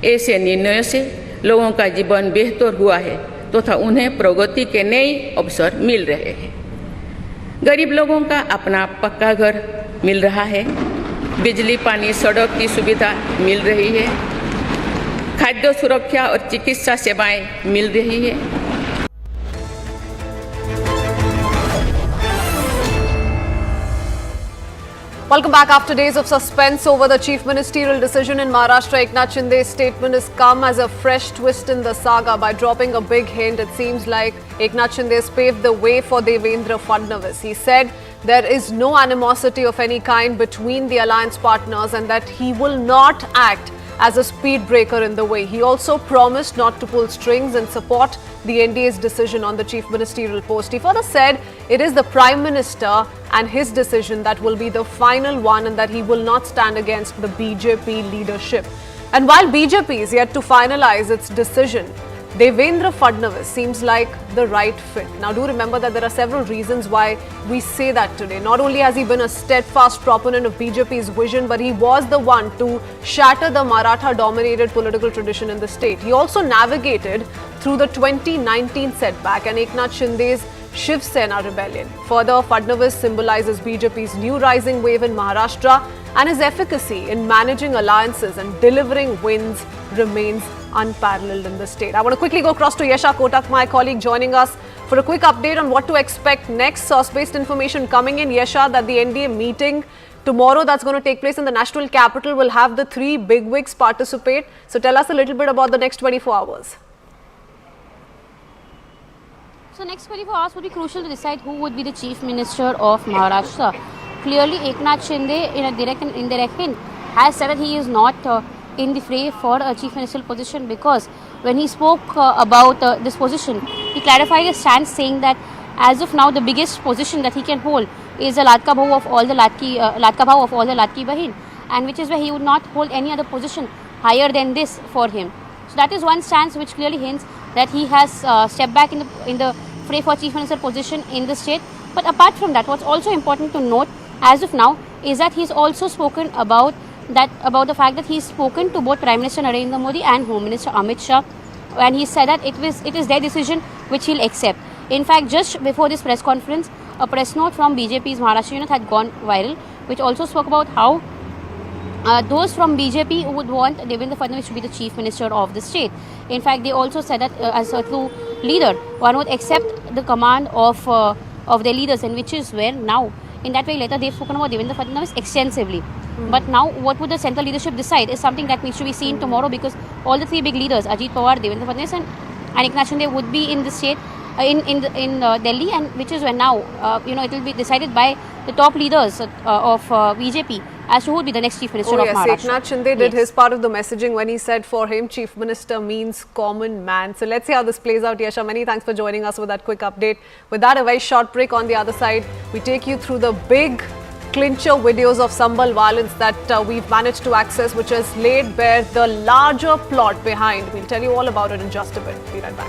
ऐसे निर्णयों से लोगों का जीवन बेहतर हुआ है तथा उन्हें प्रगति के नए अवसर मिल रहे हैं। गरीब लोगों का अपना पक्का घर मिल रहा है, बिजली, पानी, सड़क की सुविधा मिल रही है, खाद्य सुरक्षा और चिकित्सा सेवाएं मिल रही है। Welcome back. After days of suspense over the chief ministerial decision in Maharashtra, Eknath Shinde's statement has come as a fresh twist in the saga by dropping a big hint. It seems like Eknath Shinde has paved the way for Devendra Fadnavis. He said there is no animosity of any kind between the alliance partners and that he will not act as a speed breaker in the way. He also promised not to pull strings and support the NDA's decision on the chief ministerial post. He further said it is the Prime Minister and his decision that will be the final one and that he will not stand against the BJP leadership. And while BJP is yet to finalize its decision, Devendra Fadnavis seems like the right fit. Now do remember that there are several reasons why we say that today. Not only has he been a steadfast proponent of BJP's vision, but he was the one to shatter the Maratha-dominated political tradition in the state. He also navigated through the 2019 setback and Eknath Shinde's Shiv Sena rebellion. Further, Fadnavis symbolizes BJP's new rising wave in Maharashtra and his efficacy in managing alliances and delivering wins remains unparalleled in the state. I want to quickly go across to Yasha Kotak, my colleague, joining us for a quick update on what to expect next. Source-based information coming in, Yasha, that the NDA meeting tomorrow that's going to take place in the national capital will have the 3 bigwigs participate. So tell us a little bit about the next 24 hours. So next 24 hours would be crucial to decide who would be the Chief Minister of Maharashtra. Clearly, Eknath Shinde, in a direct and indirect hint, has said that he is not in the fray for a Chief Ministerial position, because when he spoke about this position, he clarified his stance, saying that as of now, the biggest position that he can hold is the Latka Bhau of all the Latki Bahin, and which is where he would not hold any other position higher than this for him. So that is one stance which clearly hints that he has stepped back in the fray for Chief Minister position in the state. But apart from that, what's also important to note as of now is that he's also spoken about the fact that he's spoken to both Prime Minister Narendra Modi and Home Minister Amit Shah, and he said that it is their decision which he'll accept. In fact, just before this press conference, a press note from BJP's Maharashtra unit had gone viral, which also spoke about how those from BJP would want Devendra Fadnavis to be the Chief Minister of the state. In fact, they also said that as a true leader, one would accept the command of their leaders, and which is where now, in that way, later they've spoken about Devendra Fadnavis extensively. But now, what would the central leadership decide is something that needs to be seen tomorrow, because all the 3 big leaders, Ajit Pawar, Devendra Fadnavis, and Eknath Shinde, would be in the state, in Delhi, and which is where now, it will be decided by the top leaders of BJP as to who would be the next Chief Minister of Maharashtra. Eknath Shinde did his part of the messaging when he said for him Chief Minister means common man. So let's see how this plays out. Yasha, many thanks for joining us with that quick update. With that, a very short break. On the other side, we take you through the big clincher videos of Sambhal violence that we've managed to access, which has laid bare the larger plot behind. We'll tell you all about it in just a bit. Be right back.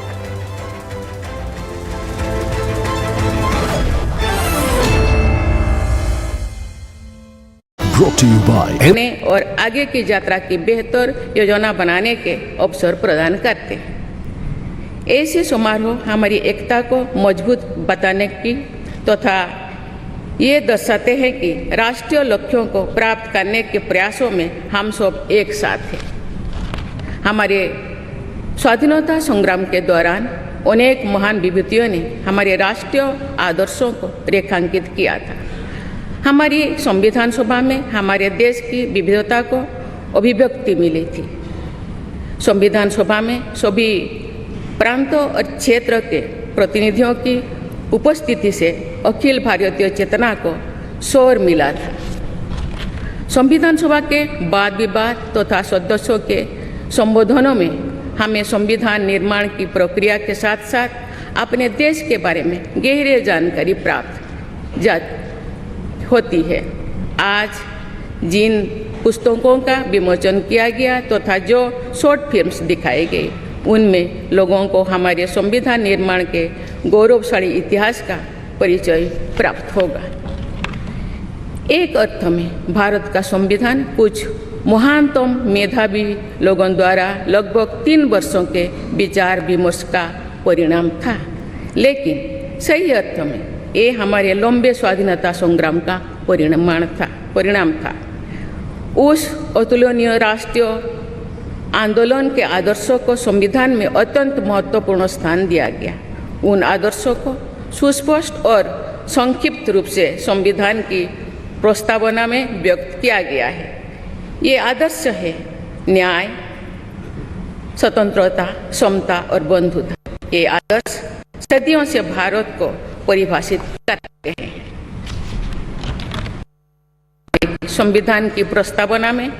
Brought to you by और आगे की यात्रा की बेहतर योजना बनाने के अवसर प्रदान करते हैं। ऐसे समारोह हमारी एकता को मजबूत बताने की तथा ये दर्शाते हैं कि राष्ट्रीय लक्ष्यों को प्राप्त करने के प्रयासों में हम सब एक साथ हैं। हमारे स्वाधीनता संग्राम के दौरान अनेक महान विभूतियों ने हमारे राष्ट्रीय आदर्शों को रेखांकित किया था। हमारी संविधान सभा में हमारे देश की विविधता को अभिव्यक्ति मिली थी। संविधान सभा में सभी प्रांतों और क्षेत्र के प्रतिनिधियों की उपस्थिति से अखिल भारतीय चेतना को शोर मिला था। संविधान सभा के वाद विवाद तथा सदस्यों के संबोधनों में हमें संविधान निर्माण की प्रक्रिया के साथ साथ अपने देश के बारे में गहरी जानकारी प्राप्त होती है। आज जिन पुस्तकों का विमोचन किया गया तथा जो शॉर्ट फिल्म्स दिखाई गई, उनमें लोगों को हमारे संविधान निर्माण के गौरवशाली इतिहास का परिचय प्राप्त होगा। एक अर्थ में भारत का संविधान कुछ महानतम मेधावी लोगों द्वारा लगभग 3 वर्षों के विचार विमर्श का परिणाम था, लेकिन सही अर्थ में ये हमारे लंबे स्वाधीनता संग्राम का परिणाम था। उस अतुलनीय राष्ट्रीय आंदोलन के आदर्शों को संविधान में अत्यंत महत्वपूर्ण स्थान दिया गया। उन आदर्शों को सुस्पष्ट और संक्षिप्त रूप से संविधान की प्रस्तावना में व्यक्त किया गया है। ये आदर्श है न्याय, स्वतंत्रता, समता और बंधुता। ये आदर्श सदियों से भारत को परिभाषित करते हैं। संविधान की प्रस्तावना में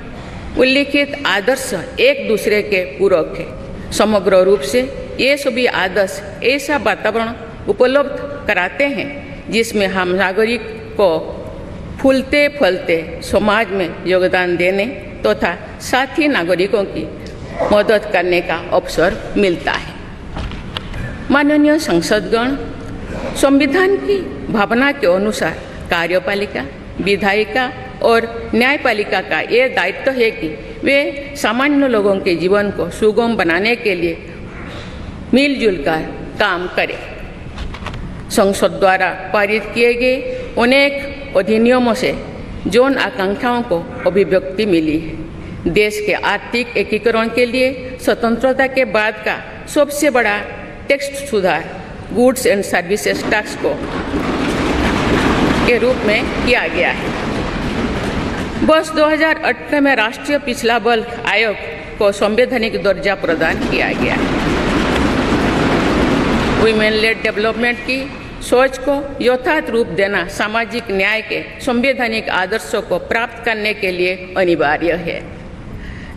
उल्लिखित आदर्श एक दूसरे के पूरक है। समग्र रूप से ये सभी आदर्श ऐसा वातावरण उपलब्ध कराते हैं जिसमें हम नागरिक को फूलते फलते समाज में योगदान देने तथा साथी नागरिकों की मदद करने का अवसर मिलता है। माननीय संसदगण, संविधान की भावना के अनुसार कार्यपालिका, विधायिका और न्यायपालिका का ये दायित्व है कि वे सामान्य लोगों के जीवन को सुगम बनाने के लिए मिलजुल कर काम करें। संसद द्वारा पारित किए गए अनेक अधिनियमों से जौन आकांक्षाओं को अभिव्यक्ति मिली है। देश के आर्थिक एकीकरण के लिए स्वतंत्रता के बाद का सबसे बड़ा टैक्स सुधार गुड्स एंड सर्विसेज टैक्स को के रूप में किया गया है। वर्ष 2018 में राष्ट्रीय पिछड़ा वर्ग आयोग को संवैधानिक दर्जा प्रदान किया गया है। वुमेन लेड डेवलपमेंट की सोच को यथार्थ रूप देना सामाजिक न्याय के संवैधानिक आदर्शों को प्राप्त करने के लिए अनिवार्य है।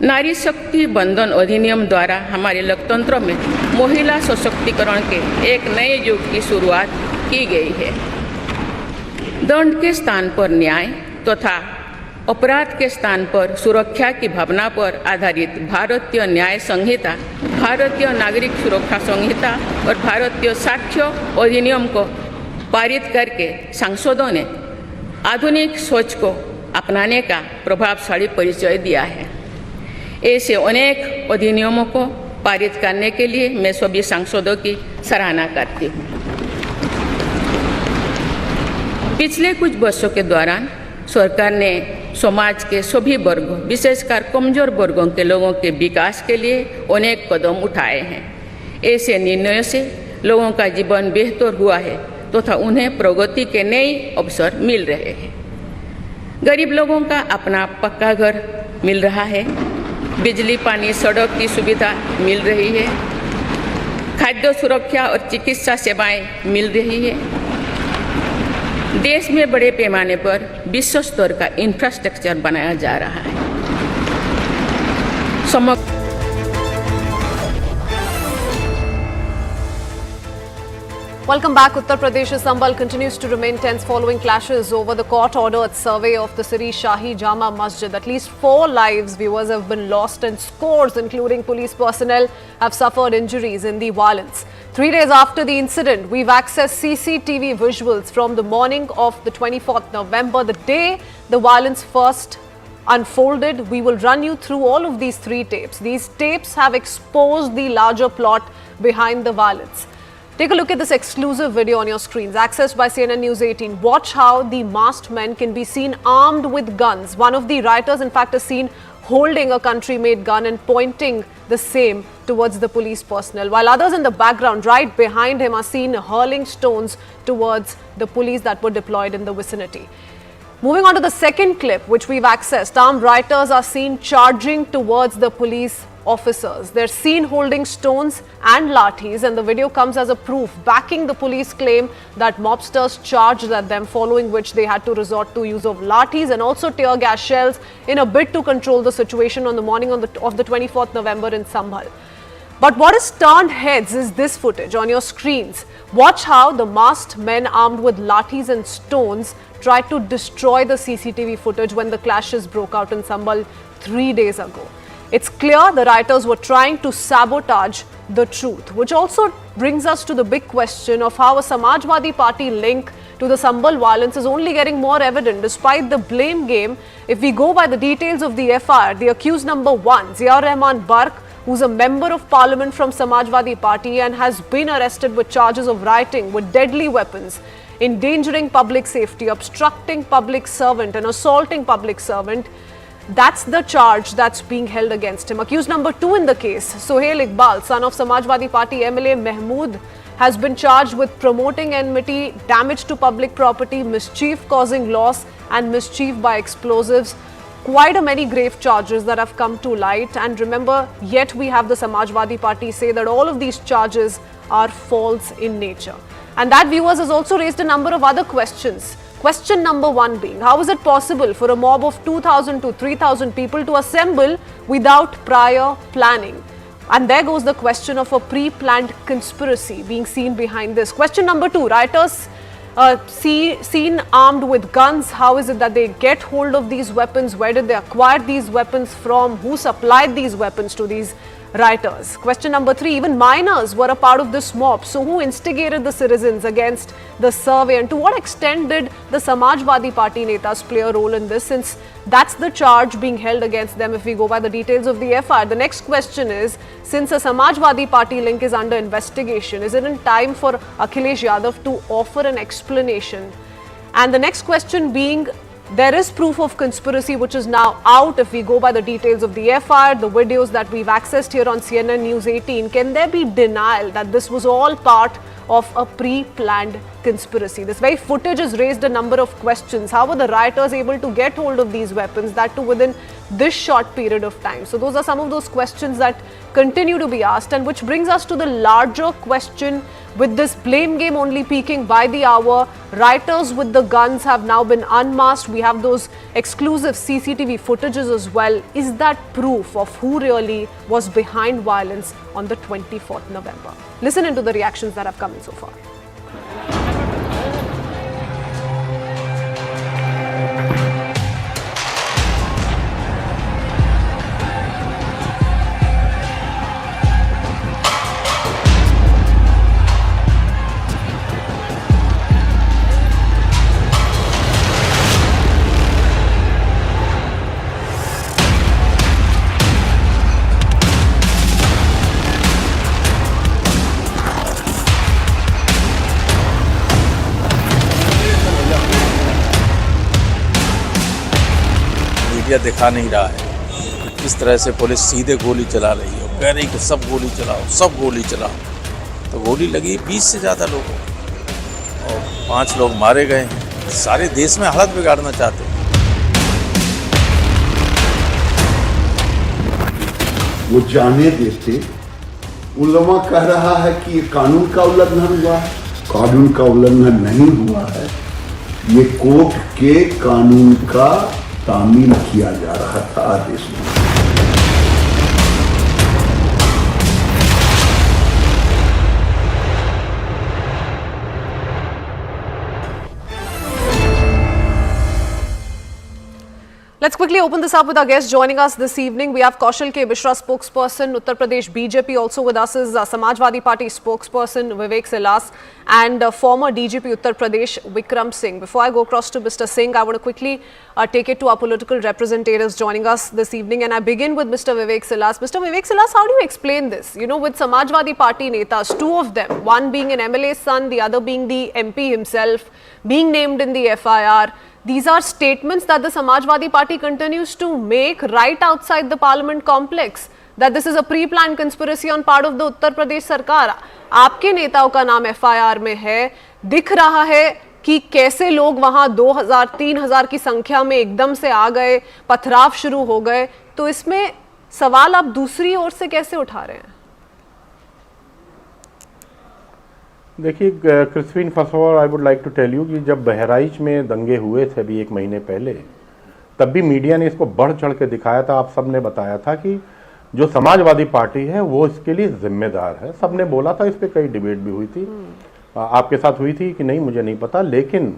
नारी शक्ति बंधन अधिनियम द्वारा हमारे लोकतंत्र में महिला सशक्तिकरण के एक नए युग की शुरुआत की गई है। दंड के स्थान पर न्याय तथा अपराध के स्थान पर सुरक्षा की भावना पर आधारित भारतीय न्याय संहिता, भारतीय नागरिक सुरक्षा संहिता और भारतीय साक्ष्य अधिनियम को पारित करके सांसदों ने आधुनिक सोच को अपनाने का प्रभावशाली परिचय दिया है। ऐसे अनेक अधिनियमों को पारित करने के लिए मैं सभी सांसदों की सराहना करती हूँ। पिछले कुछ वर्षों के दौरान सरकार ने समाज के सभी वर्गों, विशेषकर कमजोर वर्गों के लोगों के विकास के लिए अनेक कदम उठाए हैं। ऐसे निर्णयों से लोगों का जीवन बेहतर हुआ है तथा उन्हें प्रगति के नए अवसर मिल रहे हैं। गरीब लोगों का अपना पक्का घर मिल रहा है, बिजली, पानी, सड़क की सुविधा मिल रही है, खाद्य सुरक्षा और चिकित्सा सेवाएं मिल रही है। देश में बड़े पैमाने पर विश्व स्तर का इंफ्रास्ट्रक्चर बनाया जा रहा है। Welcome back. Uttar Pradesh's Sambhal continues to remain tense following clashes over the court-ordered survey of the city's Shahi Jama Masjid. At least 4 lives, viewers, have been lost and scores, including police personnel, have suffered injuries in the violence. 3 days after the incident, we've accessed CCTV visuals from the morning of the 24th November, the day the violence first unfolded. We will run you through all of these 3 tapes. These tapes have exposed the larger plot behind the violence. Take a look at this exclusive video on your screens, accessed by CNN News 18. Watch how the masked men can be seen armed with guns. One of the rioters, in fact, is seen holding a country-made gun and pointing the same towards the police personnel, while others in the background, right behind him, are seen hurling stones towards the police that were deployed in the vicinity. Moving on to the second clip, which we've accessed, armed rioters are seen charging towards the police officers. They're seen holding stones and lathis, and the video comes as a proof backing the police claim that mobsters charged at them, following which they had to resort to use of lathis and also tear gas shells in a bid to control the situation on the morning of the 24th November in Sambhal. But what has turned heads is this footage on your screens. Watch how the masked men armed with lathis and stones tried to destroy the CCTV footage when the clashes broke out in Sambhal 3 days ago. It's clear the rioters were trying to sabotage the truth, which also brings us to the big question of how a Samajwadi Party link to the Sambhal violence is only getting more evident despite the blame game. If we go by the details of the FIR, the accused number 1, Ziaur Rahman Barq, who's a member of parliament from Samajwadi Party and has been arrested with charges of rioting with deadly weapons, endangering public safety, obstructing public servant and assaulting public servant. That's the charge that's being held against him. Accused number 2 in the case, Sohail Iqbal, son of Samajwadi Party MLA Mahmood, has been charged with promoting enmity, damage to public property, mischief causing loss and mischief by explosives. Quite a many grave charges that have come to light, and remember, yet we have the Samajwadi Party say that all of these charges are false in nature. And that, viewers, has also raised a number of other questions. Question number 1 being, how is it possible for a mob of 2,000 to 3,000 people to assemble without prior planning? And there goes the question of a pre-planned conspiracy being seen behind this. Question number 2, rioters seen armed with guns. How is it that they get hold of these weapons? Where did they acquire these weapons from? Who supplied these weapons to these rioters? Question number 3, even minors were a part of this mob. So who instigated the citizens against the survey, and to what extent did the Samajwadi Party netas play a role in this, since that's the charge being held against them if we go by the details of the FIR? The next question is, since a Samajwadi Party link is under investigation, is it in time for Akhilesh Yadav to offer an explanation? And the next question being, there is proof of conspiracy which is now out. If we go by the details of the FIR, the videos that we've accessed here on CNN News 18, can there be denial that this was all part of a pre-planned conspiracy? This very footage has raised a number of questions. How were the rioters able to get hold of these weapons, that too within this short period of time? So those are some of those questions that continue to be asked, and which brings us to the larger question. With this blame game only peaking by the hour, rioters with the guns have now been unmasked. We have those exclusive CCTV footages as well. Is that proof of who really was behind violence on the 24th November? Listen into the reactions that have come in so far. Media दिखा नहीं रहा है कि किस तरह से police सीधे गोली चला रही है, कह रही कि सब गोली चलाओ, सब गोली चलाओ। तो गोली लगी 20 से ज़्यादा लोगों और 5 लोग मारे गए हैं। सारे देश में हालत बिगाड़ना चाहते हैं। वो जाने देते। उलमा कह रहा है कि ये कानून का उल्लंघन हुआ है। कानून का उल्लंघन नहीं हुआ है, ये कोर्ट के कानून का तामील किया जा रहा था आदेश में। Let's quickly open this up with our guests joining us this evening. We have Kaushal K. Mishra, spokesperson, Uttar Pradesh BJP. Also with us is Samajwadi Party spokesperson Vivek Silas and former DGP Uttar Pradesh Vikram Singh. Before I go across to Mr. Singh, I want to quickly take it to our political representatives joining us this evening. And I begin with Mr. Vivek Silas. Mr. Vivek Silas, how do you explain this? You know, with Samajwadi Party netas, 2 of them, one being an MLA's son, the other being the MP himself, being named in the FIR. These are statements that the Samajwadi Party continues to make right outside the Parliament complex, that this is a pre-planned conspiracy on part of the Uttar Pradesh Sarkar. आपके नेताओं का नाम FIR में है, दिख रहा है कि कैसे लोग वहां 2000-3000 की संख्या में एकदम से आ गए, पथराव शुरू हो गए। तो इसमें सवाल आप दूसरी ओर से कैसे उठा रहे हैं? देखिए Crispin, first of all I would like to tell you कि जब बहराइच में दंगे हुए थे अभी 1 महीने पहले, तब भी मीडिया ने इसको बढ़ चढ़ के दिखाया था। आप सब ने बताया था कि जो समाजवादी पार्टी है वो इसके लिए जिम्मेदार है। सब ने बोला था, इस पर कई डिबेट भी हुई थी, आपके साथ हुई थी कि नहीं मुझे नहीं पता। लेकिन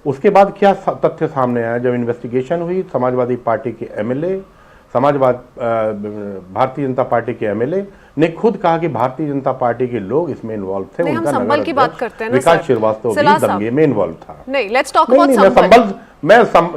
उसके बाद क्या तथ्य सामने आया, जब इन्वेस्टिगेशन हुई, समाजवादी पार्टी के MLA, भारतीय जनता पार्टी के MLA ने खुद कहा कि भारतीय जनता पार्टी के लोग इसमें इन्वॉल्व थे। हम संभल की बात करते हैं ना, विकास श्रीवास्तव भी दंगे में इन्वॉल्व था। नहीं, let's talk about Sambhal.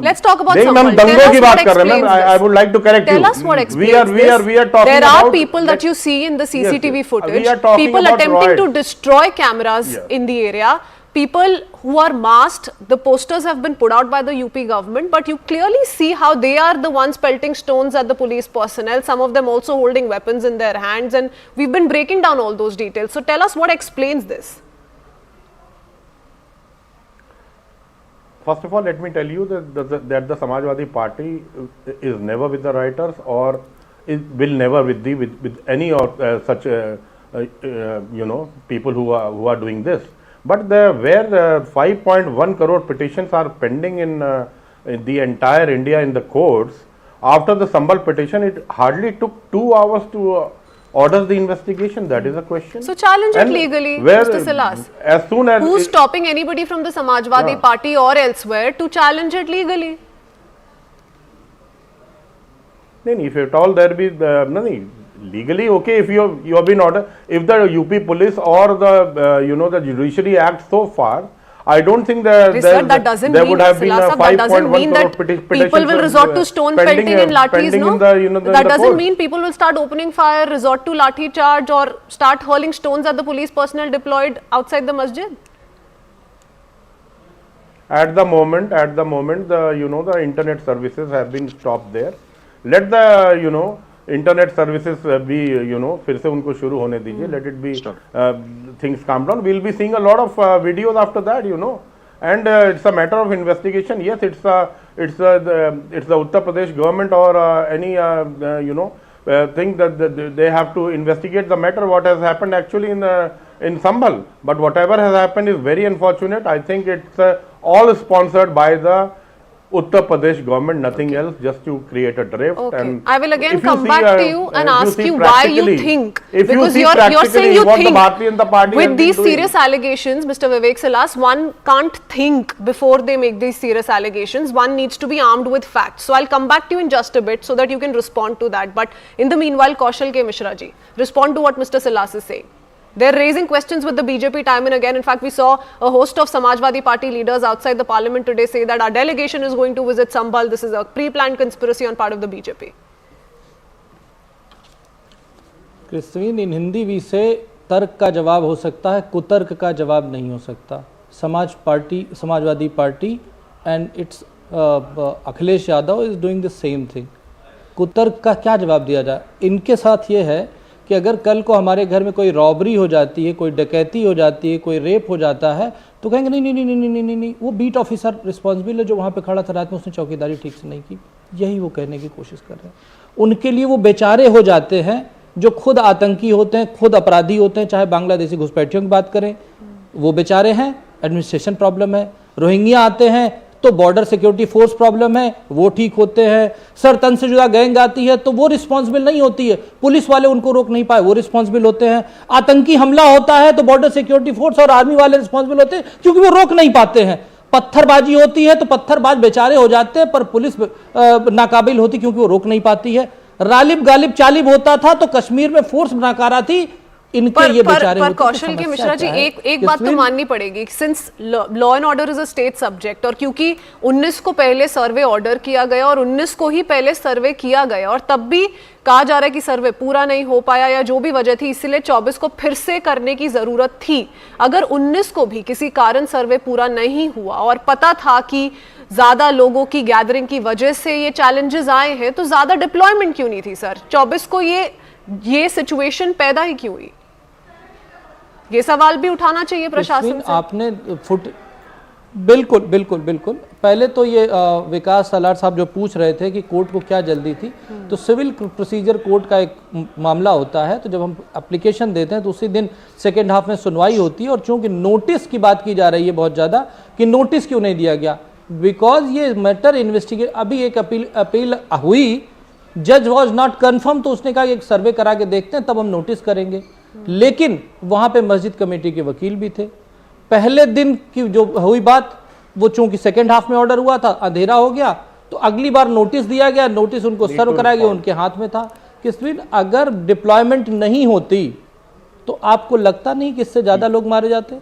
Let's talk about Sambhal. हम दंगों की बात कर रहे हैं। I would like to correct you. We are talking about, there are people that you see in the CCTV footage, people attempting to destroy cameras in the area, people who are masked. The posters have been put out by the UP government, but you clearly see how they are the ones pelting stones at the police personnel, some of them also holding weapons in their hands, and we've been breaking down all those details. So tell us what explains this. First of all, let me tell you that the Samajwadi Party is never with the rioters, or will never with any of such people who are doing this. But where 5.1 crore petitions are pending in the entire India in the courts, after the Sambhal petition, it hardly took 2 hours to order the investigation. That is a question. So challenge it legally, Mr. Silas. As soon as who's stopping anybody from the Samajwadi Party or elsewhere to challenge it legally? No, if at all there be nothing. Legally, okay, if you have been ordered, if the UP police or the the judiciary acts so far, I don't think there would have been a 5.1 crore petition. People will resort to stone pelting and lathis, no? That doesn't mean people will start opening fire, resort to lathi charge, or start hurling stones at the police personnel deployed outside the masjid. At the moment, the internet services have been stopped there. Let the internet services be फिर से उनको शुरू होने दीजिए. Let it be things calm down. We'll be seeing a lot of videos after that, and it's a matter of investigation. Yes, it's the Uttar Pradesh government or any thing that they have to investigate the matter what has happened actually in Sambhal. But whatever has happened is very unfortunate. I think it's all sponsored by the Uttar Pradesh government, nothing else, just to create a drift. Okay. And I will again come back to you and ask you why you think, because you're saying you think with these serious allegations, Mr. Vivek Silas, one can't think before they make these serious allegations. One needs to be armed with facts. So I'll come back to you in just a bit so that you can respond to that. But in the meanwhile, Kaushal K. Mishra ji, respond to what Mr. Silas is saying. They're raising questions with the BJP time and again. In fact, we saw a host of Samajwadi Party leaders outside the parliament today say that our delegation is going to visit Sambhal. This is a pre-planned conspiracy on part of the BJP. Christine, in Hindi we say तर्क का जवाब हो सकता है, कुतर्क का जवाब नहीं हो सकता. Samajwadi Party and it's Akhilesh Yadav is doing the same thing. कुतर्क का क्या जवाब दिया जाए? इनके साथ ये है कि अगर कल को हमारे घर में कोई रॉबरी हो जाती है, कोई डकैती हो जाती है, कोई रेप हो जाता है, तो कहेंगे नहीं नहीं नहीं नहीं नहीं नहीं नहीं, वो बीट ऑफिसर रिस्पॉन्सिबल है जो वहाँ पे खड़ा था रात में, उसने चौकीदारी ठीक से नहीं की. यही वो कहने की कोशिश कर रहे हैं. उनके लिए वो बेचारे हो जाते हैं जो खुद आतंकी होते हैं, खुद अपराधी होते हैं. चाहे बांग्लादेशी घुसपैठियों की बात करें, वो बेचारे हैं, एडमिनिस्ट्रेशन प्रॉब्लम है. रोहिंग्या आते हैं तो बॉर्डर सिक्योरिटी फोर्स प्रॉब्लम है, वो ठीक होते हैं. सर तन से जुदा गैंग आती है तो वो रिस्पॉन्सिबल नहीं होती है, पुलिस वाले उनको रोक नहीं पाए, वो रिस्पॉन्सिबल होते हैं. आतंकी हमला होता है तो बॉर्डर सिक्योरिटी फोर्स और आर्मी वाले रिस्पॉन्सिबल होते हैं क्योंकि वो रोक नहीं पाते हैं. पत्थरबाजी होती है तो पत्थरबाज बेचारे हो जाते हैं, पर पुलिस नाकाबिल होती क्योंकि वो रोक नहीं पाती है. रालिब गालिब चालिब होता था तो कश्मीर में फोर्स नाकारा थी. पर कौशल के मिश्रा जी, एक बात तो माननी पड़ेगी, since law and order is a state subject, और क्योंकि 19 को पहले सर्वे ऑर्डर किया गया और 19 को ही पहले सर्वे किया गया और तब भी कहा जा रहा है कि सर्वे पूरा नहीं हो पाया या जो भी वजह थी, इसलिए 24 को फिर से करने की जरूरत थी. अगर 19 को भी किसी कारण सर्वे पूरा नहीं हुआ और पता था कि ज्यादा लोगों की गैदरिंग की वजह से ये चैलेंजेस आए हैं, तो ज्यादा डिप्लॉयमेंट क्यों नहीं थी सर? 24 को ये सिचुएशन पैदा ही क्यों हुई? ये सवाल भी उठाना चाहिए प्रशासन से. आपने बिल्कुल बिल्कुल बिल्कुल. पहले तो ये विकास सलार साहब जो पूछ रहे थे कि कोर्ट को क्या जल्दी थी, तो सिविल प्रोसीजर कोर्ट का एक मामला होता है, तो जब हम एप्लीकेशन देते हैं तो उसी दिन सेकेंड हाफ में सुनवाई होती है. और चूंकि नोटिस की बात की जा रही है बहुत ज़्यादा कि नोटिस क्यों नहीं दिया गया, बिकॉज ये मैटर इन्वेस्टिगेट, अभी एक अपील हुई, जज वॉज नॉट कन्फर्म, तो उसने कहा एक सर्वे करा के देखते हैं तब हम नोटिस करेंगे. लेकिन वहां पे मस्जिद कमेटी के वकील भी थे. पहले दिन की जो हुई बात, वो चूंकि सेकेंड हाफ में ऑर्डर हुआ था, अंधेरा हो गया, तो अगली बार नोटिस दिया गया, नोटिस उनको सर्व कराया गया, उनके हाथ में था. किसविन, अगर डिप्लॉयमेंट नहीं होती तो आपको लगता नहीं कि इससे ज्यादा लोग मारे जाते?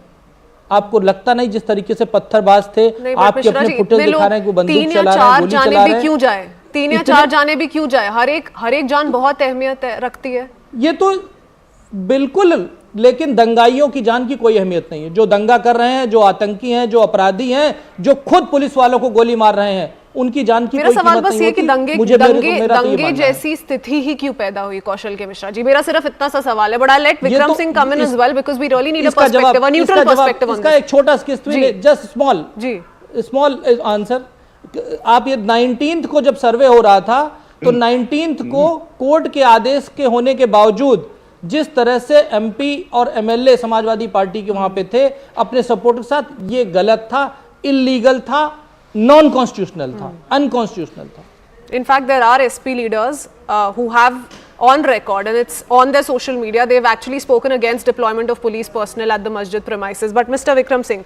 आपको लगता नहीं जिस तरीके से पत्थरबाज थे, आपके अपने फुटेज दिखा रहे हैं कि बंदूक चला रहे हैं, गोली चला रहे हैं, क्यों जाए 3 या 4 जाने भी क्यों जाए? हर एक जान बहुत अहमियत रखती है. ये तो बिल्कुल, लेकिन दंगाइयों की जान की कोई अहमियत नहीं है. जो दंगा कर रहे हैं, जो आतंकी हैं, जो अपराधी हैं, जो खुद पुलिस वालों को गोली मार रहे हैं, उनकी जान की कोई कीमत नहीं होती. मेरा सवाल बस ये कि दंगे जैसी स्थिति ही क्यों पैदा हुई कौशल के मिश्रा जी? मेरा सिर्फ इतना सा सवाल है, but I let Vikram Singh come in as well because we really need a perspective, a neutral perspective on this. इसका एक छोटा जस्ट स्मॉल आंसर. आप ये 19th को जब सर्वे हो रहा था, तो 19th को कोर्ट के आदेश के होने के बावजूद जिस तरह से एमपी और एमएलए समाजवादी पार्टी के वहां पे थे अपने सपोर्ट के साथ, ये गलत था, इलीगल था, नॉन कॉन्स्टिट्यूशनल था, अनकॉन्स्टिट्यूशनल था. In fact, there are SP leaders who have on record, and it's on their social media, they've actually spoken against deployment of police personnel at the masjid premises. But Mr. Vikram Singh,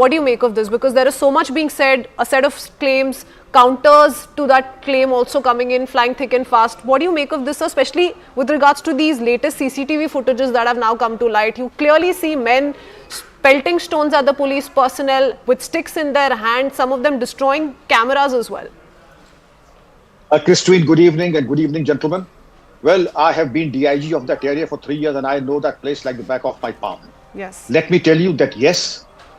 what do you make of this? Because there is so much being said, a set of claims, counters to that claim also coming in, flying thick and fast. What do you make of this, especially with regards to these latest CCTV footages that have now come to light? You clearly see men pelting stones at the police personnel with sticks in their hands, some of them destroying cameras as well. Christine, good evening, and good evening, gentlemen. Well, I have been DIG of that area for 3 years, and I know that place like the back of my palm. Yes. Let me tell you that yes,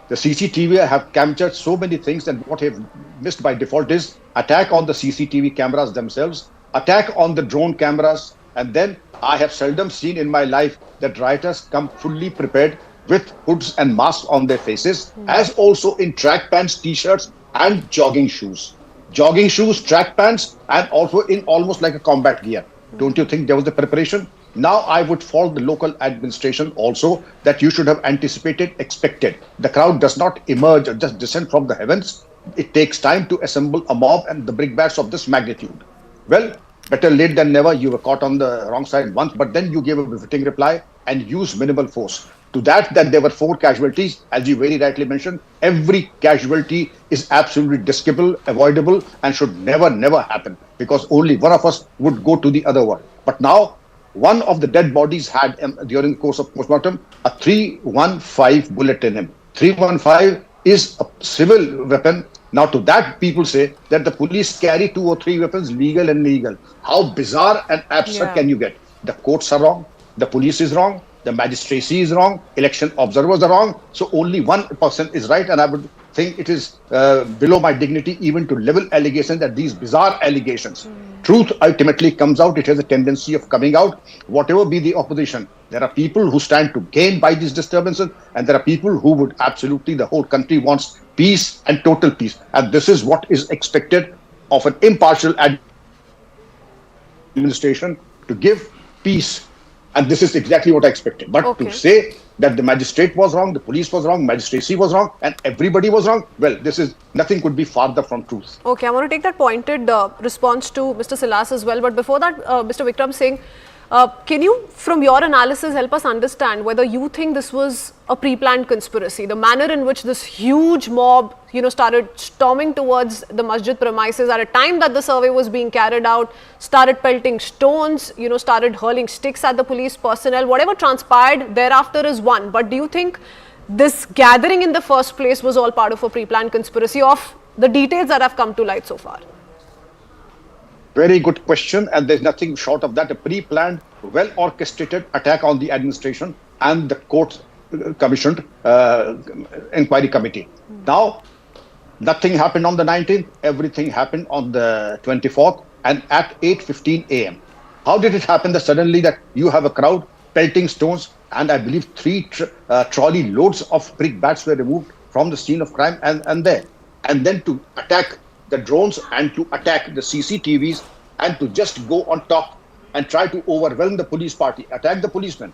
The CCTV have captured so many things, and what have missed by default is attack on the CCTV cameras themselves, attack on the drone cameras, and then I have seldom seen in my life that rioters come fully prepared with hoods and masks on their faces, as also in track pants, t-shirts, and jogging shoes. Jogging shoes, track pants, and also in almost like a combat gear. Don't you think there was the preparation? Now I would fault the local administration also that you should have anticipated, expected. The crowd does not emerge or just descend from the heavens. It takes time to assemble a mob and the brickbats of this magnitude. Well, better late than never. You were caught on the wrong side once, but then you gave a befitting reply and used minimal force. To that there were 4 casualties, as you very rightly mentioned. Every casualty is absolutely despicable, avoidable, and should never happen, because only one of us would go to the other one. But now, one of the dead bodies had, during the course of postmortem, a 315 bullet in him. 315 is a civil weapon. Now to that people say that the police carry 2 or 3 weapons, legal and illegal. How bizarre and absurd can you get? The courts are wrong, the police is wrong, the magistracy is wrong, election observers are wrong, so only one person is right, and I would think it is below my dignity even to level allegations that these bizarre allegations. Truth ultimately comes out. It has a tendency of coming out, whatever be the opposition. There are people who stand to gain by these disturbances, and there are people who would absolutely, the whole country wants peace and total peace. And this is what is expected of an impartial administration, to give peace. And this is exactly what I expected. But to say that the magistrate was wrong, the police was wrong, magistracy was wrong, and everybody was wrong, well, this is, nothing could be farther from truth. Okay, I want to take that pointed response to Mr. Silas as well. But before that, Mr. Vikram Singh, can you, from your analysis, help us understand whether you think this was a pre-planned conspiracy? The manner in which this huge mob, started storming towards the masjid premises at a time that the survey was being carried out, started pelting stones, started hurling sticks at the police personnel. Whatever transpired thereafter is one. But do you think this gathering in the first place was all part of a pre-planned conspiracy of the details that have come to light so far? Very good question, and there's nothing short of that. A pre-planned, well-orchestrated attack on the administration and the court-commissioned inquiry committee. Now, nothing happened on the 19th. Everything happened on the 24th and at 8:15 a.m. How did it happen that suddenly that you have a crowd pelting stones, and I believe 3 trolley loads of brickbats were removed from the scene of crime and there, and then to attack the drones and to attack the CCTVs and to just go on top and try to overwhelm the police party, attack the policemen,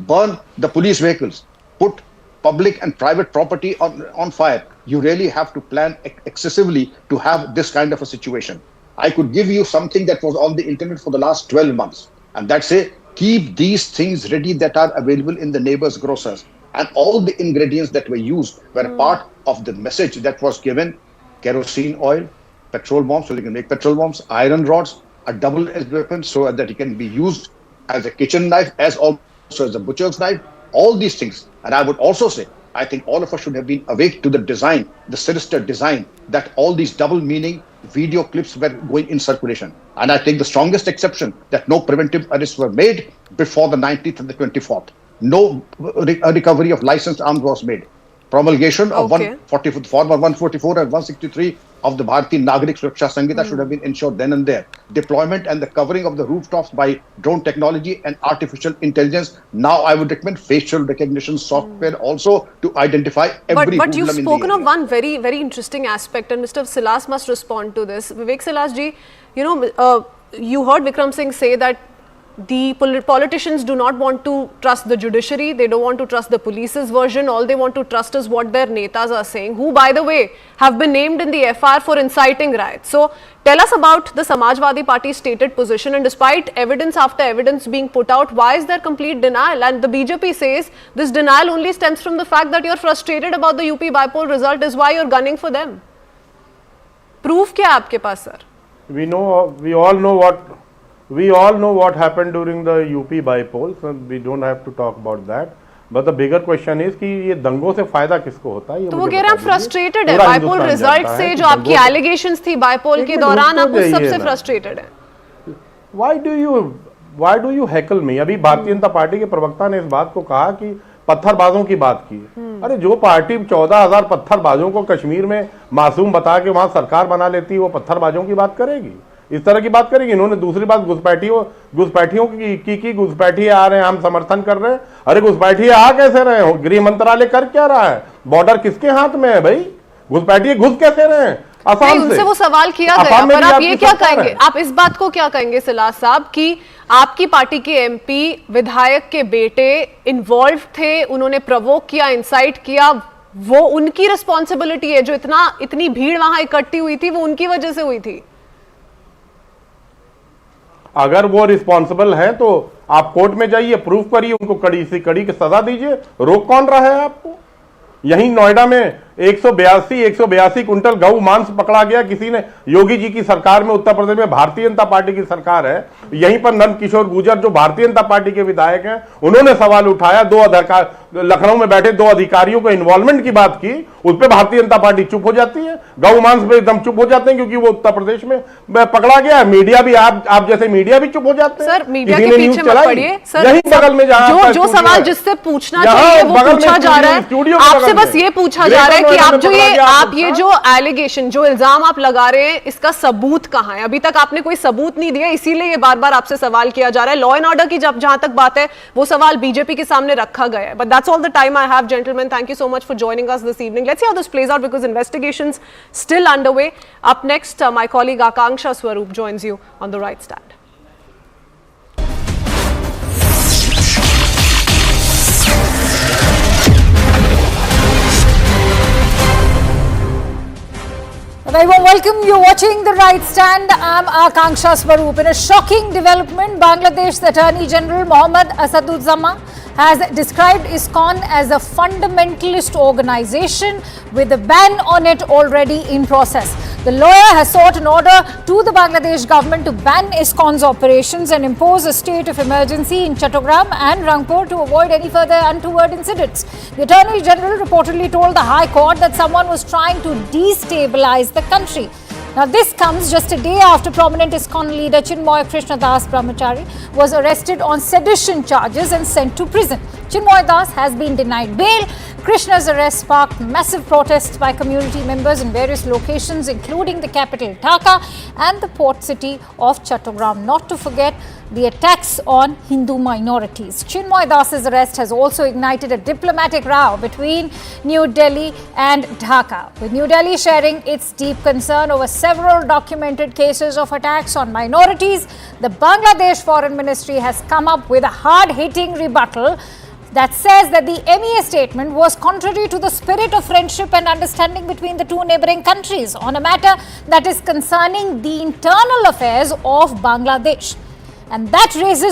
burn the police vehicles, put public and private property on fire. You really have to plan excessively to have this kind of a situation. I could give you something that was on the internet for the last 12 months, and that's keep these things ready that are available in the neighbor's grocers. And all the ingredients that were used were a part of the message that was given. Kerosene oil, petrol bombs, so they can make petrol bombs, iron rods, a double-edged weapon so that it can be used as a kitchen knife, as also as a butcher's knife, all these things. And I would also say, I think all of us should have been awake to the design, the sinister design, that all these double-meaning video clips were going in circulation. And I take the strongest exception that no preventive arrests were made before the 19th and the 24th. No recovery of licensed arms was made. Promulgation of 144 and 163 of the Bharatiya Nagarik Suraksha Samhita should have been ensured then and there. Deployment and the covering of the rooftops by drone technology and artificial intelligence. Now I would recommend facial recognition software also to identify every But you've spoken of one very, very interesting aspect, and Mr. Silas must respond to this. Vivek Silas ji, you heard Vikram Singh say that the politicians do not want to trust the judiciary, they don't want to trust the police's version, all they want to trust is what their netas are saying, who by the way have been named in the FR for inciting riots. So tell us about the Samajwadi Party's stated position, and despite evidence after evidence being put out, why is there complete denial? And the BJP says this denial only stems from the fact that you're frustrated about the UP bypoll result is why you're gunning for them. Proof kya hai aapke paas, sir? We all know what happened during the UP bypoll, so we don't have to talk about that. But the bigger question is कि ये दंगों से फायदा किसको होता है? तो वो कह रहे हैं फ्रस्ट्रेटेड है बायपोल रिजल्ट से, जो आपकी एलिगेशंस थी बायपोल के दौरान, आप उस सबसे फ्रस्ट्रेटेड हैं. Why do you heckle me? अभी भारतीय जनता पार्टी के प्रवक्ता ने इस बात को कहा कि पत्थरबाजों की बात की। अरे जो पार्टी 14,000 पत्थरबाजों को कश्मीर में मासूम बता के वहां सरकार बना लेती है, वो पत्थरबाजों की बात करेगी, इस तरह की बात करेगी। इन्होंने दूसरी बात घुसपैठियों की घुसपैठिए आ रहे हैं, हम समर्थन कर रहे हैं। अरे घुसपैठिए आ कैसे रहे हो? गृह मंत्रालय कर क्या रहा है? बॉर्डर किसके हाथ में है भाई? घुसपैठिए घुस कैसे रहे हैं? नहीं, उनसे वो सवाल किया गया, पर आप ये क्या कहेंगे? आप इस बात को क्या कहेंगे सिलास साहब कि आपकी पार्टी के एमपी विधायक के बेटे इन्वॉल्व थे, उन्होंने प्रोवोक किया, इंसाइट किया, वो उनकी रिस्पॉन्सिबिलिटी है? जो इतनी भीड़ वहां इकट्ठी हुई थी वो उनकी वजह से हुई थी। अगर वो रिस्पॉन्सिबल है तो आप कोर्ट में जाइए, प्रूफ करिए, उनको कड़ी से कड़ी की सजा दीजिए। रोक कौन रहा है आपको? यहीं नोएडा में 182 कुंटल गऊ मांस पकड़ा गया। किसी ने, योगी जी की सरकार में, उत्तर प्रदेश में भारतीय जनता पार्टी की सरकार है, यहीं पर नंद किशोर गुर्जर जो भारतीय जनता पार्टी के विधायक हैं, उन्होंने सवाल उठाया। लखनऊ में बैठे 2 अधिकारियों को इन्वॉल्वमेंट की बात की, उस पर भारतीय जनता पार्टी चुप हो जाती है। गऊ मांस पे एकदम चुप हो जाते हैं क्योंकि वो उत्तर प्रदेश में पकड़ा गया। मीडिया भी, आप जैसे मीडिया भी चुप हो जाते हैं। सर मीडिया के पीछे मत पड़िए सर, यहीं बगल में जो सवाल जिससे पूछना चाहिए वो पूछा जा रहा है। आपसे बस ये पूछा जा रहा है कि आप ये जो एलिगेशन, जो इल्जाम आप लगा रहे हैं, इसका सबूत कहां है? अभी तक आपने कोई सबूत नहीं दिया, इसीलिए ये बार बार आपसे सवाल किया जा रहा है। लॉ एंड ऑर्डर की जहां तक बात है, वो सवाल बीजेपी के सामने रखा गया है। But that's all the time I have, gentlemen. Thank you so much for joining us this evening. Let's see how this plays out because investigations still underway. Up next, my colleague Akanksha Swaroop joins you on the right stand. Very warm welcome. You're watching The Right Stand. I'm Akanksha Swaroop. In a shocking development, Bangladesh's Attorney General Mohammad Asaduzzama has described Iskcon as a fundamentalist organization with a ban on it already in process. The lawyer has sought an order to the Bangladesh government to ban Iskcon's operations and impose a state of emergency in Chattogram and Rangpur to avoid any further untoward incidents. The Attorney General reportedly told the High Court that someone was trying to destabilize the country. Now, this comes just a day after prominent Iskcon leader Chinmoy Krishna Das Brahmachari was arrested on sedition charges and sent to prison. Chinmoy Das has been denied bail. Krishna's arrest sparked massive protests by community members in various locations, including the capital Dhaka and the port city of Chattogram, not to forget the attacks on Hindu minorities. Chinmoy Das's arrest has also ignited a diplomatic row between New Delhi and Dhaka, with New Delhi sharing its deep concern over several documented cases of attacks on minorities. The Bangladesh Foreign Ministry has come up with a hard-hitting rebuttal that says that the MEA statement was contrary to the spirit of friendship and understanding between the two neighboring countries on a matter that is concerning the internal affairs of Bangladesh. And that raises